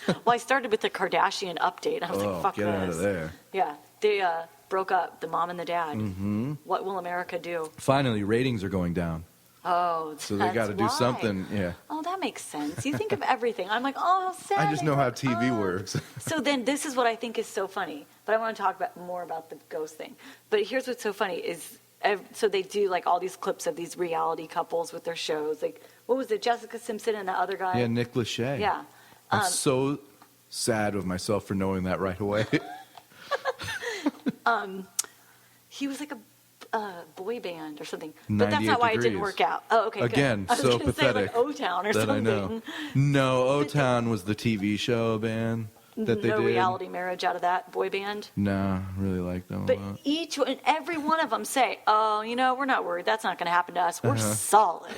Well, I started with the Kardashian update. I was like, fuck get this. out of there. Yeah, they broke up, the mom and the dad. Mm-hmm. What will America do? Finally, ratings are going down. Oh, so they got to do something. Yeah. Oh, that makes sense. You think of everything. I'm like, oh, how sad. I just know how TV works. So then this is what I think is so funny. But I want to talk more about the ghost thing. But here's what's so funny is, so they do like all these clips of these reality couples with their shows. Like, what was it, Jessica Simpson and the other guy? Yeah, Nick Lachey. Yeah. I'm so sad with myself for knowing that right away. He was like a boy band or something. But that's not why it didn't work out. Oh, okay. Again, good. I was so gonna pathetic. Say like O-Town or that something. I know. No, O-Town was the TV show band that they no did. reality marriage out of that boy band. No, really like them But a lot. each and every one of them say, "Oh, we're not worried. That's not going to happen to us. We're solid."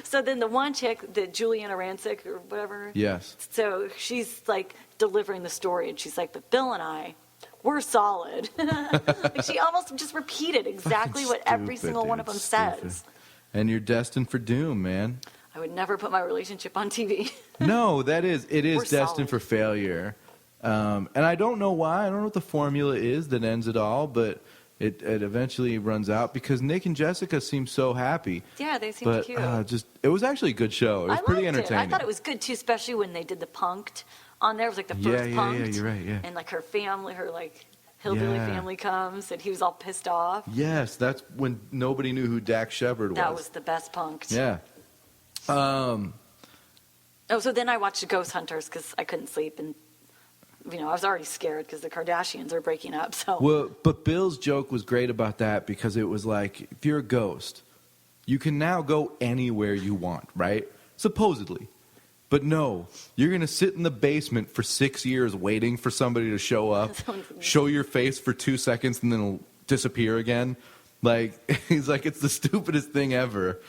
So then the one chick, the Juliana Rancic or whatever. Yes. So she's like delivering the story, and she's like, "But Bill and I, we're solid." Like she almost just repeated exactly what every single one of them says. And you're destined for doom, man. I would never put my relationship on TV. No, it is We're destined solid. for failure. And I don't know why. I don't know what the formula is that ends it all, but it eventually runs out because Nick and Jessica seem so happy. Yeah, they seem cute. It was actually a good show. It was pretty entertaining. I thought it was good too, especially when they did the Punked on there. It was like the first Punked. Yeah, you're right, yeah. And like her family, her like hillbilly family comes, and he was all pissed off. Yes, that's when nobody knew who Dax Shepard was. That was the best Punked. Yeah. So then I watched Ghost Hunters because I couldn't sleep, and I was already scared because the Kardashians are breaking up. So Well, but Bill's joke was great about that because it was like, if you're a ghost, you can now go anywhere you want, right? Supposedly. But no, you're going to sit in the basement for 6 years waiting for somebody to show up, show your face for 2 seconds, and then it'll disappear again. Like, he's like, it's the stupidest thing ever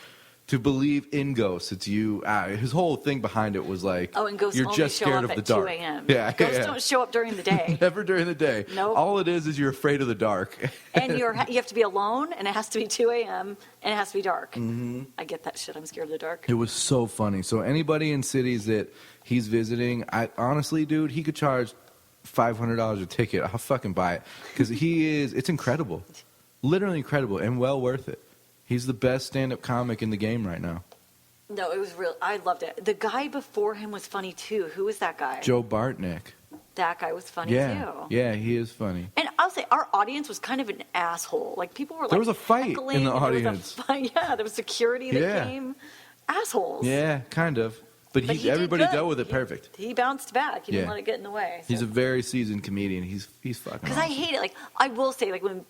to believe in ghosts. It's you. His whole thing behind it was like, and ghosts you're only just show scared up of the at dark. 2 a.m. Yeah, Ghosts don't show up during the day. Never during the day. Nope. All it is you're afraid of the dark. And you have to be alone, and it has to be 2 a.m., and it has to be dark. Mm-hmm. I get that shit. I'm scared of the dark. It was so funny. So anybody in cities that he's visiting, honestly, dude, he could charge $500 a ticket. I'll fucking buy it because it's incredible. Literally incredible and well worth it. He's the best stand-up comic in the game right now. No, it was real. I loved it. The guy before him was funny too. Who was that guy? Joe Bartnick. That guy was funny too. Yeah, he is funny. And I'll say our audience was kind of an asshole. Like people were like, there was a fight heckling, in the and audience. Yeah, there was security that came. Assholes. Yeah, kind of. But everybody dealt with it perfect. He bounced back. He didn't let it get in the way. So. He's a very seasoned comedian. He's fucking Because awesome. I hate it. Like I will say, like when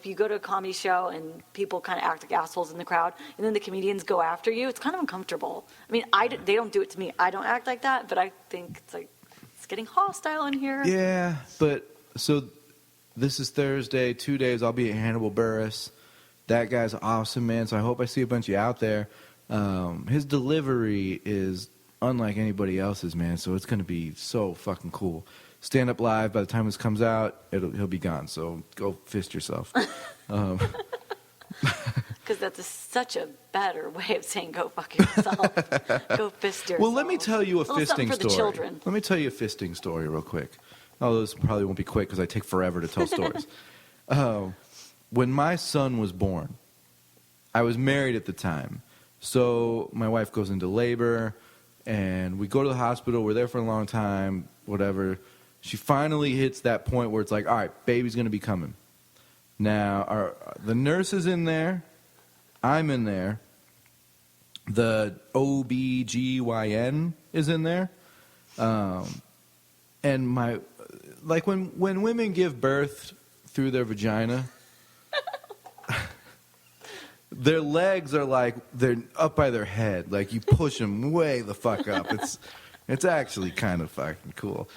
you go to a comedy show and people kind of act like assholes in the crowd, and then the comedians go after you, it's kind of uncomfortable. I mean, they don't do it to me. I don't act like that, but I think it's getting hostile in here. Yeah, but so this is Thursday. 2 days I'll be at Hannibal Buress. That guy's awesome, man. So I hope I see a bunch of you out there. His delivery is unlike anybody else's, man. So it's going to be so fucking cool. Stand Up Live, by the time this comes out, he'll be gone. So go fist yourself. Because that's such a better way of saying go fuck yourself. Go fist yourself. Well, let me tell you a fisting for story. The children. Let me tell you a fisting story real quick. Although this probably won't be quick because I take forever to tell stories. When my son was born, I was married at the time. So my wife goes into labor, and we go to the hospital. We're there for a long time, whatever. She finally hits that point where it's like, all right, baby's going to be coming. Now, the nurse is in there. I'm in there. The OBGYN is in there. And when women give birth through their vagina, their legs are like they're up by their head. Like you push them way the fuck up. It's actually kind of fucking cool.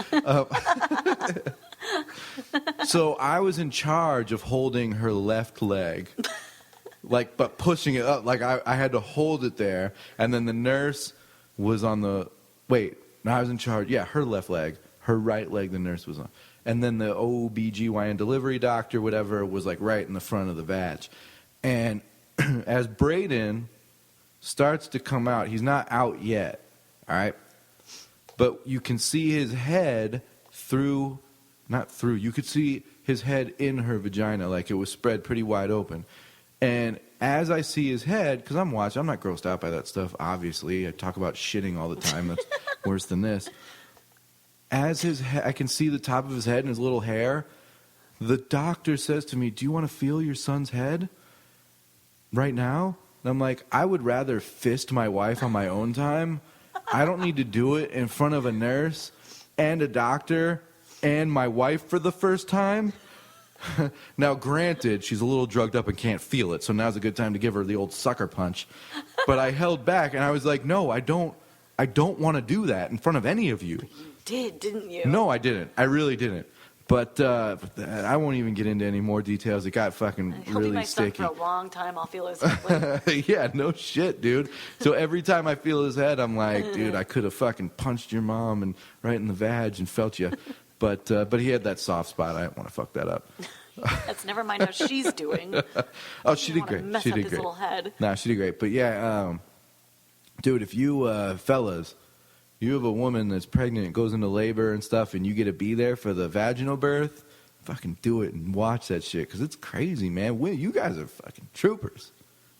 So I was in charge of holding her left leg, but pushing it up. Like I had to hold it there, and then the nurse was on the And I was in charge. Yeah, her left leg. Her right leg, the nurse was on. And then the OBGYN delivery doctor, whatever, was like right in the front of the vag. And as Braden starts to come out, he's not out yet, all right? But you can see his head you could see his head in her vagina, like it was spread pretty wide open. And as I see his head, because I'm watching, I'm not grossed out by that stuff, obviously. I talk about shitting all the time. That's worse than this. As I can see the top of his head and his little hair. The doctor says to me, "Do you want to feel your son's head right now?" And I'm like, I would rather fist my wife on my own time. I don't need to do it in front of a nurse and a doctor and my wife for the first time. Now, granted, she's a little drugged up and can't feel it, so now's a good time to give her the old sucker punch. But I held back, and I was like, no, I don't want to do that in front of any of you. You did, didn't you? No, I didn't. I really didn't. But I won't even get into any more details. It got fucking really sticky. For a long time, I'll feel his head. Yeah, no shit, dude. So every time I feel his head, I'm like, dude, I could have fucking punched your mom and right in the vag and felt you. But he had that soft spot. I didn't want to fuck that up. That's never mind how she's doing. Oh, she did great. Mess She up did his great. little head. Nah, she did great. But yeah, dude, if you fellas, you have a woman that's pregnant, goes into labor and stuff, and you get to be there for the vaginal birth, fucking do it and watch that shit, because it's crazy, man. You guys are fucking troopers.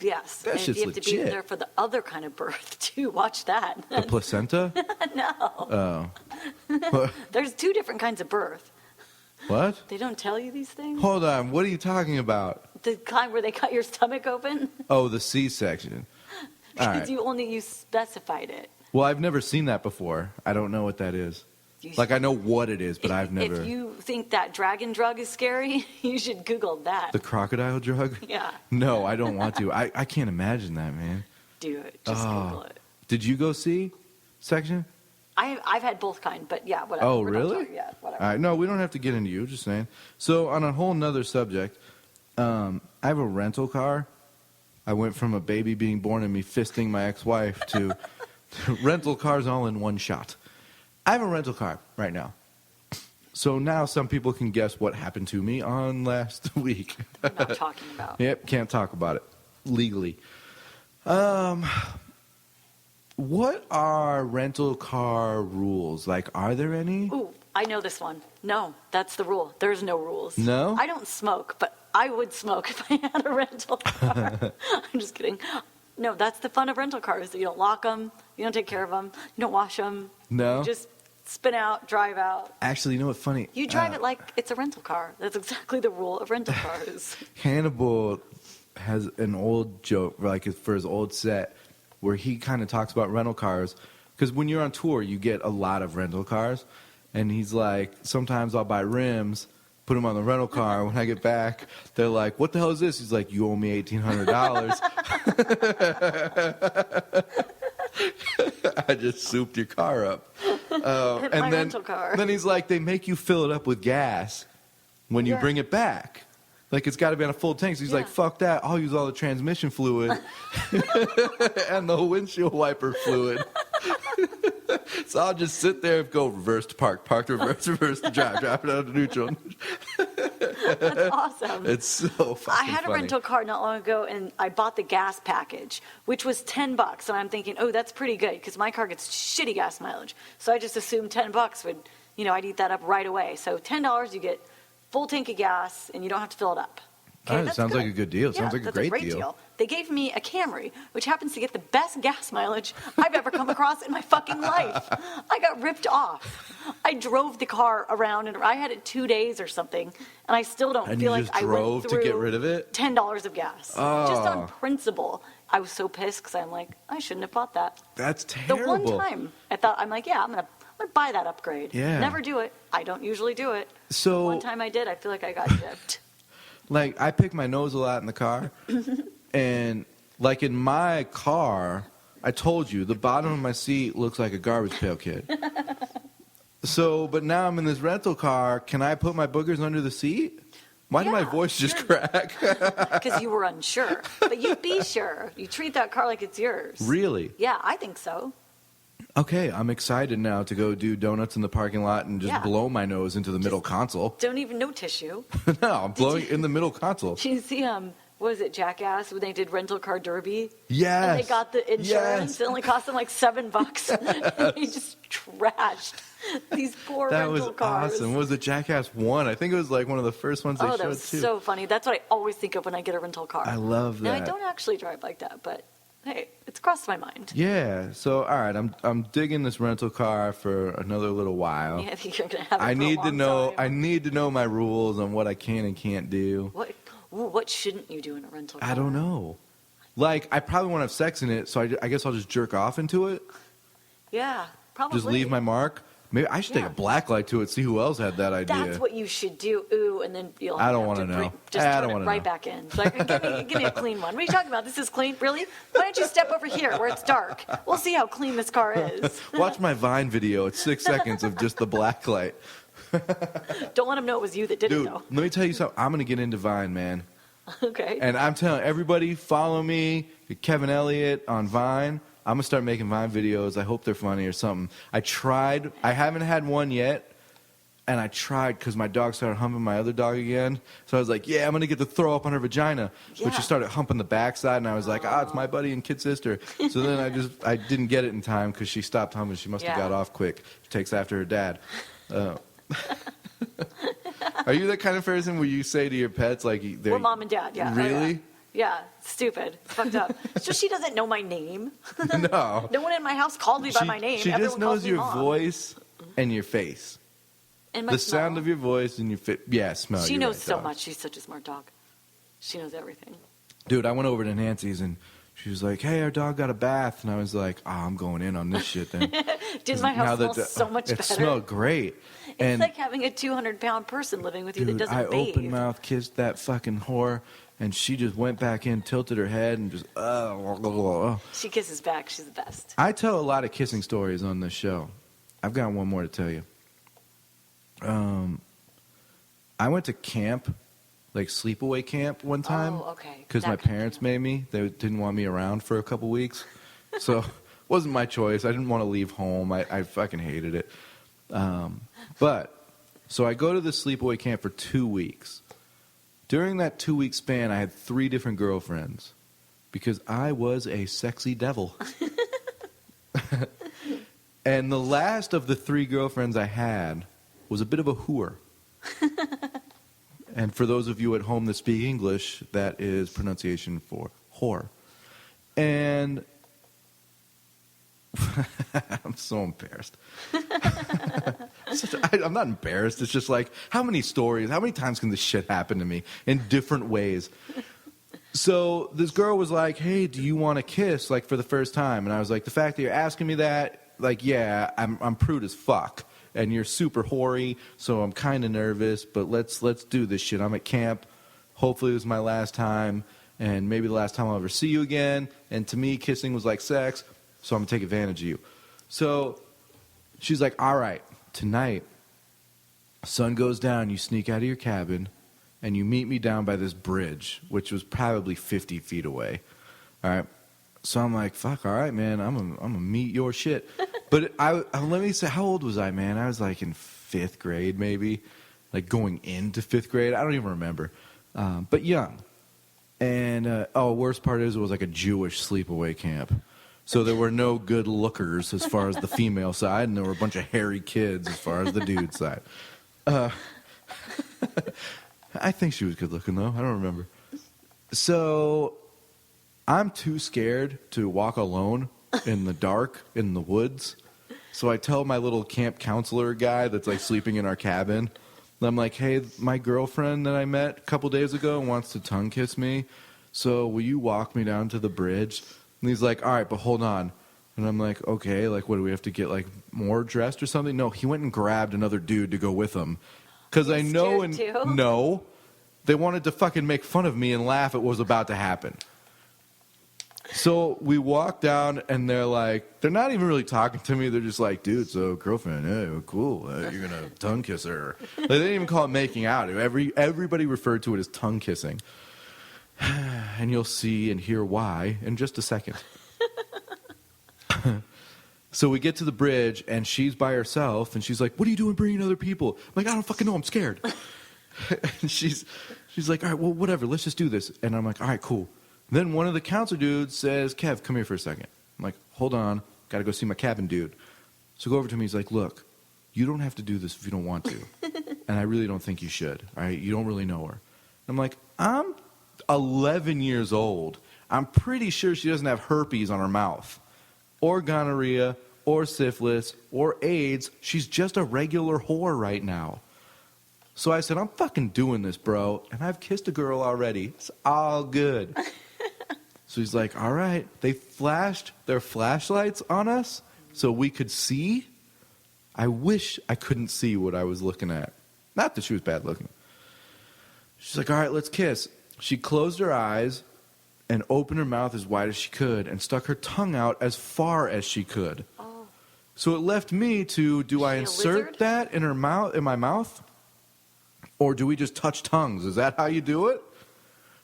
Yes. That and shit's you have to be legit. there for the other kind of birth, too. Watch that. The placenta? No. Oh. There's two different kinds of birth. What? They don't tell you these things? Hold on. What are you talking about? The kind where they cut your stomach open? Oh, the C-section. All Because right. you specified it. Well, I've never seen that before. I don't know what that is. You Like, I know what it is, but I've never... If you think that dragon drug is scary, you should Google that. The crocodile drug? Yeah. No, I don't want to. I can't imagine that, man. Do it. Just Google it. Did you go C-section? I've had both kind, but yeah, whatever. Oh, We're not really? talking- Yeah, whatever. All right, no, we don't have to get into you, just saying. So, on a whole nother subject, I have a rental car. I went from a baby being born and me fisting my ex-wife to rental cars all in one shot. I have a rental car right now. So now some people can guess what happened to me on last week. I'm not talking about. Yep, can't talk about it legally. What are rental car rules? Like, are there any? Ooh, I know this one. No, that's the rule. There's no rules. No? I don't smoke, but I would smoke if I had a rental car. I'm just kidding. No, that's the fun of rental cars. You don't lock them. You don't take care of them. You don't wash them. No? You just spin out, drive out. Actually, you know what's funny? You drive it like it's a rental car. That's exactly the rule of rental cars. Hannibal has an old joke, like for his old set, where he kind of talks about rental cars. Because when you're on tour, you get a lot of rental cars. And he's like, sometimes I'll buy rims, put them on the rental car. When I get back, they're like, what the hell is this? He's like, you owe me $1,800. I just souped your car up. My rental car. Then he's like, they make you fill it up with gas when you Yeah. bring it back. Like, it's got to be on a full tank. So he's like, Yeah. fuck that. I'll use all the transmission fluid and the windshield wiper fluid. So I'll just sit there and go reverse to park, park to reverse, reverse to drive, drive it out to neutral. That's awesome. It's so fucking I had a funny. rental car not long ago, and I bought the gas package, which was $10. And I'm thinking, oh, that's pretty good, because my car gets shitty gas mileage. So I just assumed $10 would, I'd eat that up right away. So $10, you get full tank of gas, and you don't have to fill it up. That that's sounds good. like a good deal. Yeah, Sounds like a that's great deal. They gave me a Camry, which happens to get the best gas mileage I've ever come across in my fucking life. I got ripped off. I drove the car around, and I had it 2 days or something, and I still don't And feel you like just I drove went to through get rid of it? $10 of gas, just on principle. I was so pissed because I'm like, I shouldn't have bought that. That's The terrible. one time I thought, I'm like, yeah, I'm gonna buy that upgrade. Yeah. Never do it. I don't usually do it. So- One time I did. I feel like I got gypped. Like, I pick my nose a lot in the car. And, like, in my car, I told you, the bottom of my seat looks like a garbage pail kid. So, but now I'm in this rental car. Can I put my boogers under the seat? Why did my Yeah, voice just sure. crack? Because you were unsure. But you be sure. You treat that car like it's yours. Really? Yeah, I think so. Okay, I'm excited now to go do donuts in the parking lot and just blow my nose into the middle console. Don't even know tissue. No, I'm blowing in the middle console. Did you see what was it, Jackass, when they did rental car derby? Yes. And they got the insurance. Yes. It only cost them like $7. And they just trashed these poor rental cars. Awesome. Was it Jackass 1? I think it was like one of the first ones they showed, too. That was so funny. That's what I always think of when I get a rental car. I love that. And I don't actually drive like that, but hey, it's crossed my mind. Yeah. So, all right, I'm digging this rental car for another little while. Yeah, I think you're going to have it I for need a to long know. time. I need to know my rules on what I can and can't do. What shouldn't you do in a rental car? I don't know. Like, I probably won't have sex in it, so I guess I'll just jerk off into it. Yeah, probably. Just leave my mark. Maybe I should take a black light to it, see who else had that idea. That's what you should do. Ooh, and then you'll I don't have wanna to know. just I turn don't it wanna right know. back in. It's like, give me a clean one. What are you talking about? This is clean? Really? Why don't you step over here where it's dark? We'll see how clean this car is. Watch my Vine video. It's 6 seconds of just the black light. Don't let them know it was you that did Dude, it, though. let me tell you something. I'm going to get into Vine, man. Okay. And I'm telling everybody, follow me, Kevin Elliott on Vine. I'm going to start making Vine videos. I hope they're funny or something. I tried. I haven't had one yet. And I tried because my dog started humping my other dog again. So I was like, yeah, I'm going to get to throw up on her vagina. But she started humping the backside. And I was like, it's my buddy and kid sister. So then I didn't get it in time because she stopped humping. She must have got off quick. She takes after her dad. Are you that kind of person where you say to your pets, like, We're mom and dad, yeah. Really? Yeah, stupid. It's fucked up. So she doesn't know my name. No. No one in my house called me by my name. She Everyone just calls knows me your Mom. voice and your face. And my The smell. sound of your voice and your face. Yeah, smell. She you're knows right, so dog. much. She's such a smart dog. She knows everything. Dude, I went over to Nancy's and she was like, hey, our dog got a bath. And I was like, I'm going in on this shit then. Did my house smell Now so much it better? smelled great. It's like having a 200-pound person living with you Dude, that doesn't I bathe. open mouth kissed that fucking whore, and she just went back in, tilted her head, and just. She kisses back. She's the best. I tell a lot of kissing stories on this show. I've got one more to tell you. I went to camp, like sleepaway camp one time. Oh, okay. Because That my kind of parents camp. made me. They didn't want me around for a couple weeks. So it wasn't my choice. I didn't want to leave home. I fucking hated it. So I go to the sleepaway camp for 2 weeks. During that 2-week span, I had 3 different girlfriends because I was a sexy devil. And the last of the 3 girlfriends I had was a bit of a whore. And for those of you at home that speak English, that is pronunciation for whore. And I'm so embarrassed. I'm not embarrassed. It's just like, how many times can this shit happen to me in different ways? So this girl was like, hey, do you want to kiss, like, for the first time? And I was like, the fact that you're asking me that, like, yeah, I'm prude as fuck. And you're super hoary, so I'm kind of nervous, but let's do this shit. I'm at camp. Hopefully this is my last time, and maybe the last time I'll ever see you again. And to me, kissing was like sex, so I'm going to take advantage of you. So she's like, all right, tonight, sun goes down, you sneak out of your cabin, and you meet me down by this bridge, which was probably 50 feet away. All right? So I'm like, fuck, all right, man, I'm gonna meet your shit. But let me say, how old was I, man? I was like in 5th grade, maybe, like going into 5th grade. I don't even remember, but young. And worst part is it was like a Jewish sleepaway camp. So there were no good lookers as far as the female side, and there were a bunch of hairy kids as far as the dude side. I think she was good looking, though. I don't remember. So I'm too scared to walk alone in the dark in the woods. So I tell my little camp counselor guy that's like sleeping in our cabin, I'm like, hey, my girlfriend that I met a couple days ago wants to tongue kiss me. So will you walk me down to the bridge? And he's like, all right, but hold on. And I'm like, okay, like, what, do we have to get, like, more dressed or something? No, he went and grabbed another dude to go with him. Because I know, and too? no, they wanted to fucking make fun of me and laugh at what was about to happen. So we walk down, and they're like, they're not even really talking to me. They're just like, dude, so girlfriend, hey, cool. You're going to tongue kiss her. Like, they didn't even call it making out. Everybody referred to it as tongue kissing. And you'll see and hear why in just a second. So we get to the bridge, and she's by herself, and she's like, what are you doing bringing other people? I'm like, I don't fucking know. I'm scared. And she's like, all right, well, whatever. Let's just do this. And I'm like, all right, cool. Then one of the counselor dudes says, Kev, come here for a second. I'm like, hold on. Got to go see my cabin dude. So go over to me. He's like, look, you don't have to do this if you don't want to. And I really don't think you should. All right? You don't really know her. I'm like, I'm 11 years old. I'm pretty sure she doesn't have herpes on her mouth, or gonorrhea, or syphilis, or AIDS. She's just a regular whore right now. So I said, I'm fucking doing this, bro. And I've kissed a girl already. It's all good. So he's like, all right. They flashed their flashlights on us so we could see. I wish I couldn't see what I was looking at. Not that she was bad looking. She's like, all right, let's kiss. She closed her eyes and opened her mouth as wide as she could and stuck her tongue out as far as she could. Oh. So it left me to, do I insert that in her mouth, in my mouth? Or do we just touch tongues? Is that how you do it?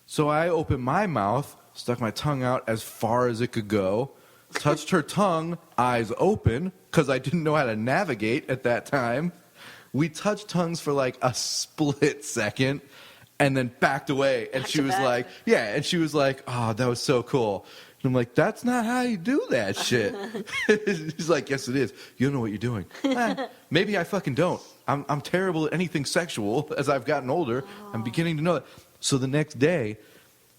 So I opened my mouth, stuck my tongue out as far as it could go, touched her tongue, eyes open, because I didn't know how to navigate at that time. We touched tongues for like a split second, and then backed away. And she was like, yeah, and she was like, oh, that was so cool. And I'm like, that's not how you do that shit. He's like, yes, it is. You don't know what you're doing. Maybe I fucking don't. I'm terrible at anything sexual as I've gotten older. Oh. I'm beginning to know that. So the next day,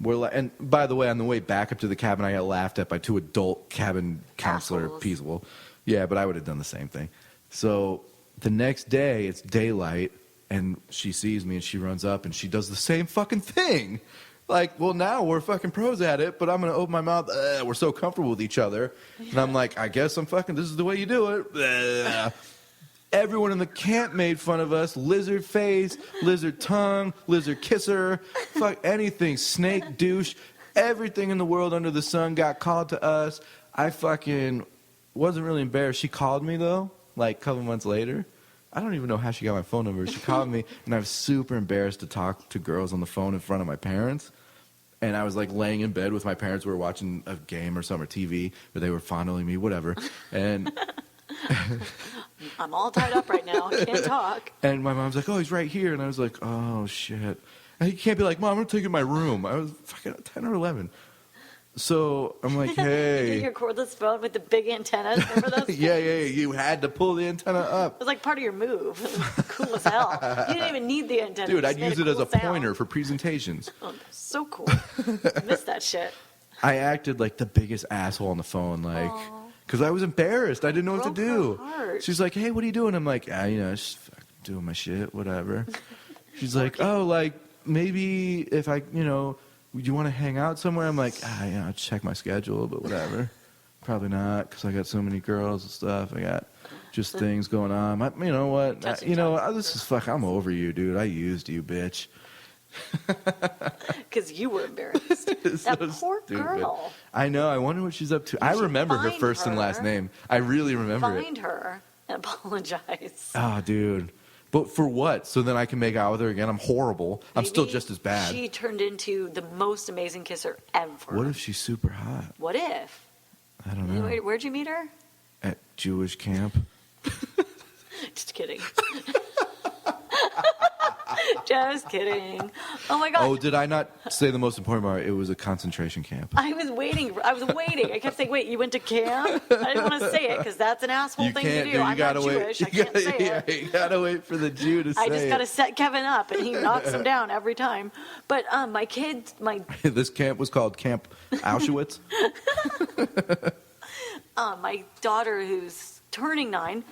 we're like, and by the way, on the way back up to the cabin, I got laughed at by two adult cabin counselor people. Yeah, but I would have done the same thing. So the next day, it's daylight, and she sees me, and she runs up, and she does the same fucking thing. Like, well, now we're fucking pros at it, but I'm going to open my mouth. We're so comfortable with each other. Yeah. And I'm like, I guess this is the way you do it. Everyone in the camp made fun of us. Lizard face, lizard tongue, lizard kisser, fuck anything, snake douche. Everything in the world under the sun got called to us. I fucking wasn't really embarrassed. She called me, though, like a couple months later. I don't even know how she got my phone number. She called me, and I was super embarrassed to talk to girls on the phone in front of my parents. And I was like laying in bed with my parents. We were watching a game or something, or TV, or they were fondling me, whatever. And I'm all tied up right now. I can't talk. And my mom's like, oh, he's right here. And I was like, oh, shit. And you can't be like, Mom, I'm going to take you to my room. I was fucking 10 or 11. So I'm like, hey. You did your cordless phone with the big antennas? Remember those? Yeah. You had to pull the antenna up. It was like part of your move. It was cool as hell. You didn't even need the antenna. Dude, I'd use it as a pointer for presentations. Oh, so cool. I missed that shit. I acted like the biggest asshole on the phone, like, because I was embarrassed. I didn't know what to do. She's like, hey, what are you doing? I'm like, just fucking doing my shit, whatever. She's like, oh, like, maybe if I, would you want to hang out somewhere? I'm like, I'll check my schedule, but whatever. Probably not, because I got so many girls and stuff. I got just things going on. You know what? This is fuck. I'm over you, dude. I used you, bitch. Because you were embarrassed. That poor girl. I know. I wonder what she's up to. I remember her first and last name. I really remember it. Find her and apologize. Oh, dude. But for what? So then I can make out with her again? I'm horrible. Maybe I'm still just as bad. She turned into the most amazing kisser ever. What if she's super hot? What if? I don't know. Where'd you meet her? At Jewish camp. Just kidding. Just kidding. Oh my God. Oh, did I not say the most important part? It was a concentration camp. I was waiting. I kept saying, wait, you went to camp? I didn't want to say it because that's an asshole thing to do. I'm not Jewish. I can't say it. You gotta wait for the Jew to say it. I just gotta set Kevin up and he knocks him down every time. But my kids, This camp was called Camp Auschwitz. My daughter, who's turning 9,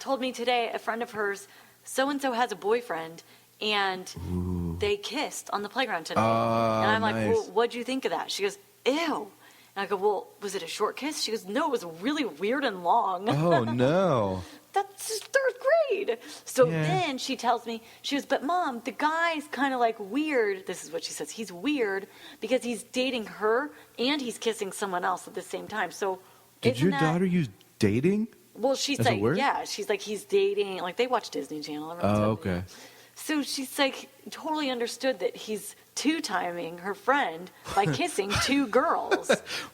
told me today a friend of hers, so-and-so has a boyfriend, and they kissed on the playground today. And I'm like, well, what'd you think of that? She goes, ew. And I go, well, was it a short kiss? She goes, no, it was really weird and long. Oh, no. That's 3rd grade. So then she tells me, she goes, but Mom, the guy's kind of like weird. This is what she says. He's weird because he's dating her and he's kissing someone else at the same time. So did your daughter use dating? Well, she's like, yeah. She's like, he's dating. Like, they watch Disney Channel. Oh, okay. So she's like, totally understood that he's two-timing her friend by kissing two girls.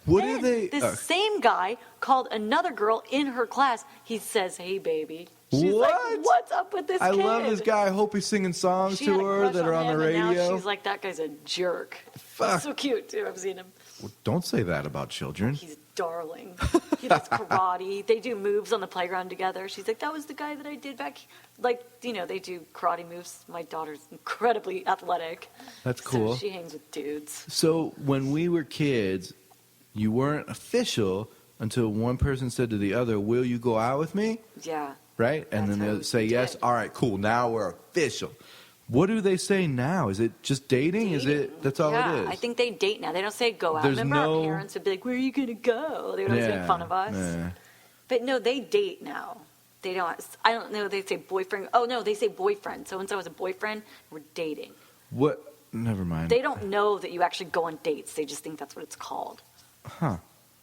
What Then do they? This same guy called another girl in her class. He says, "Hey, baby." She's What? like, "What's up with this I kid?" love this guy. I hope he's singing songs She had to a her crush that are on the him, and now radio. she's like, "That guy's a jerk." Fuck. So cute too. I've seen him. Well, don't say that about children. He's darling. He does karate. They do moves on the playground together. She's like, "That was the guy that I did back." Like, they do karate moves. My daughter's incredibly athletic. That's cool. So she hangs with dudes. So when we were kids, you weren't official until one person said to the other, "Will you go out with me?" Yeah. Right? And That's then how they'll we say yes. did. All right, cool. Now we're official. What do they say now? Is it just dating? Is it? That's all yeah, it is. I think they date now. They don't say go out. There's Remember no- our parents would be like, "Where are you going to go?" They would always make fun of us. yeah. But no, they date now. They don't. I don't know. They say boyfriend. Oh no, they say boyfriend. So and so is a boyfriend. We're dating. What? Never mind. They don't know that you actually go on dates. They just think that's what it's called. Huh.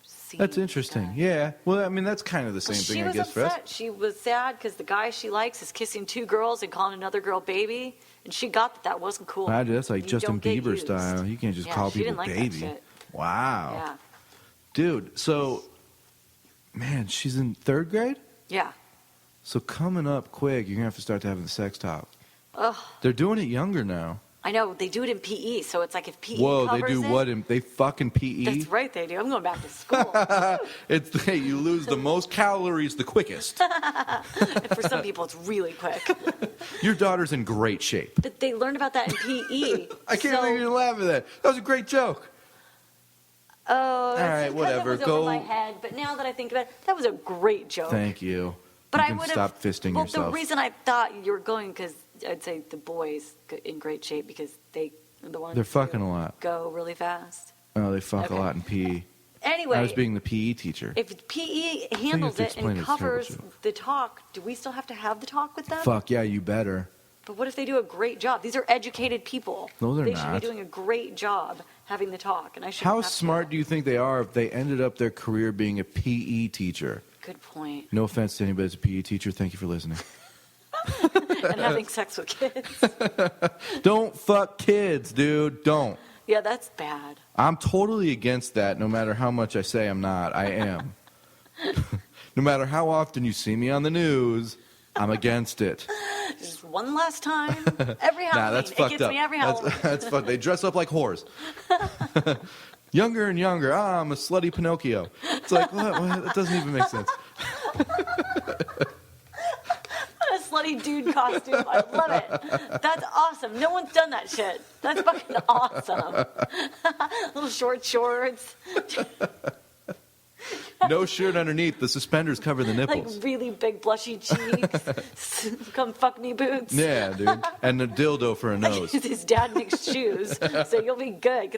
See, That's interesting. that. Yeah. Well, I mean, that's kind of the same She thing, I was guess, for us. upset. She was sad because the guy she likes is kissing two girls and calling another girl baby, and she got that wasn't cool. That's like You Justin don't get Bieber used. style. You can't just Yeah, call she people didn't like that baby. shit. Wow. Yeah, Dude, so, man, she's in third grade? yeah. So coming up quick, you're going to have to start having the sex talk. Ugh. They're doing it younger now. I know they do it in PE, so it's like if PE Whoa, they covers do it, what? They fucking PE? That's right, they do. I'm going back to school. It's hey, you lose the most calories the quickest. For some people, it's really quick. Your daughter's in great shape. But they learned about that in PE. I can't believe you laugh at that. That was a great joke. Oh, that's right, because whatever. It was Go- over my head. But now that I think about it, that was a great joke. Thank you. But you I can would stop fisting well, yourself. the reason I thought you were going because I'd say the boys in great shape because they are the ones They're fucking who a lot. go really fast. Oh, they fuck Okay. a lot in PE. Anyway, I was being the PE teacher. if PE handles to it explain and it's a terrible covers joke. the talk, do we still have to have the talk with them? Fuck yeah, you better. But what if they do a great job? These are educated people. No, they're They should not. be doing a great job having the talk, and I should. How smart do you think they are if they ended up their career being a PE teacher? Good point. No offense to anybody that's a PE teacher. Thank you for listening. And having sex with kids. Don't fuck kids, dude. Don't. Yeah, that's bad. I'm totally against that, no matter how much I say I'm not. I am. No matter how often you see me on the news, I'm against it. Just one last time. Every Halloween. Nah, that's it fucked gets up. me every Halloween. That's fucked. They dress up like whores. Younger and younger. Ah, I'm a slutty Pinocchio. It's like, what? That doesn't even make sense. A slutty dude costume. I love it. That's awesome. No one's done that shit. That's fucking awesome. Little short shorts. No shirt underneath. The suspenders cover the Like nipples. really big blushy cheeks. Come fuck me boots. Yeah, dude. And the dildo for a nose. His dad makes shoes, so you'll be good.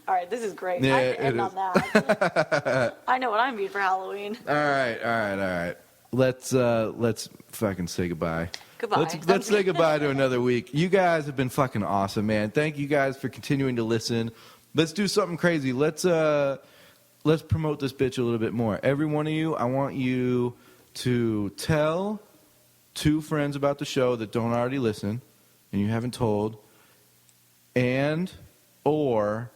All right, this is great. Yeah, I it can end is. on that. I know what I'm being for Halloween. All right. Let's fucking say goodbye. Goodbye. Let's say goodbye to another week. You guys have been fucking awesome, man. Thank you guys for continuing to listen. Let's do something crazy. Let's promote this bitch a little bit more. Every one of you, I want you to tell 2 friends about the show that don't already listen and you haven't told, and or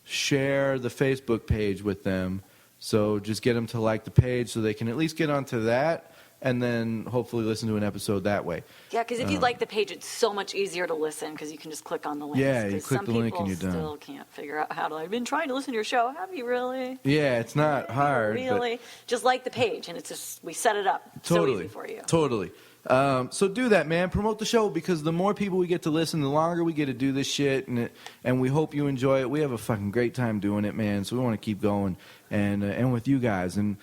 share the Facebook page with them. So just get them to like the page so they can at least get onto that and then hopefully listen to an episode that way. Yeah, because if you like the page, it's so much easier to listen because you can just click on the links. Yeah, you 'Cause click some the link and people you're done. still can't figure out how to. I've been trying to listen to your show. Have you really? Yeah, it's not hard. but- Really? Just like the page, and it's just we set it up so easy for you. Totally. So do that, man. Promote the show because the more people we get to listen, the longer we get to do this shit, and we hope you enjoy it. We have a fucking great time doing it, man. So we want to keep going and with you guys. And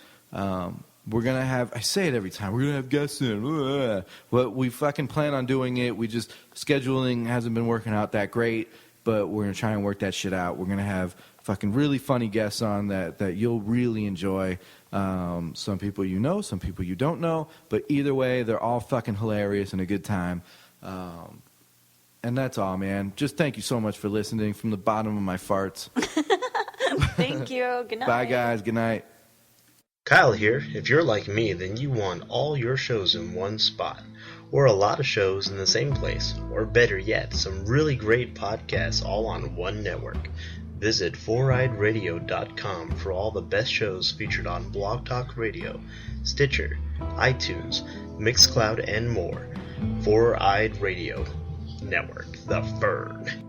we're gonna have. I say it every time. We're gonna have guests in. But we fucking plan on doing it. We just scheduling hasn't been working out that great, but we're gonna try and work that shit out. We're gonna have fucking really funny guests on that you'll really enjoy. Some people you know, some people you don't know, but either way, they're all fucking hilarious and a good time. And that's all, man. Just thank you so much for listening from the bottom of my farts. Thank you. Good night. Bye, guys. Good night. Kyle here. If you're like me, then you want all your shows in one spot, or a lot of shows in the same place, or better yet, some really great podcasts all on one network. Visit 4eyeradio.com for all the best shows featured on Blog Talk Radio, Stitcher, iTunes, Mixcloud, and more. 4-Eyed Radio Network, the Fern.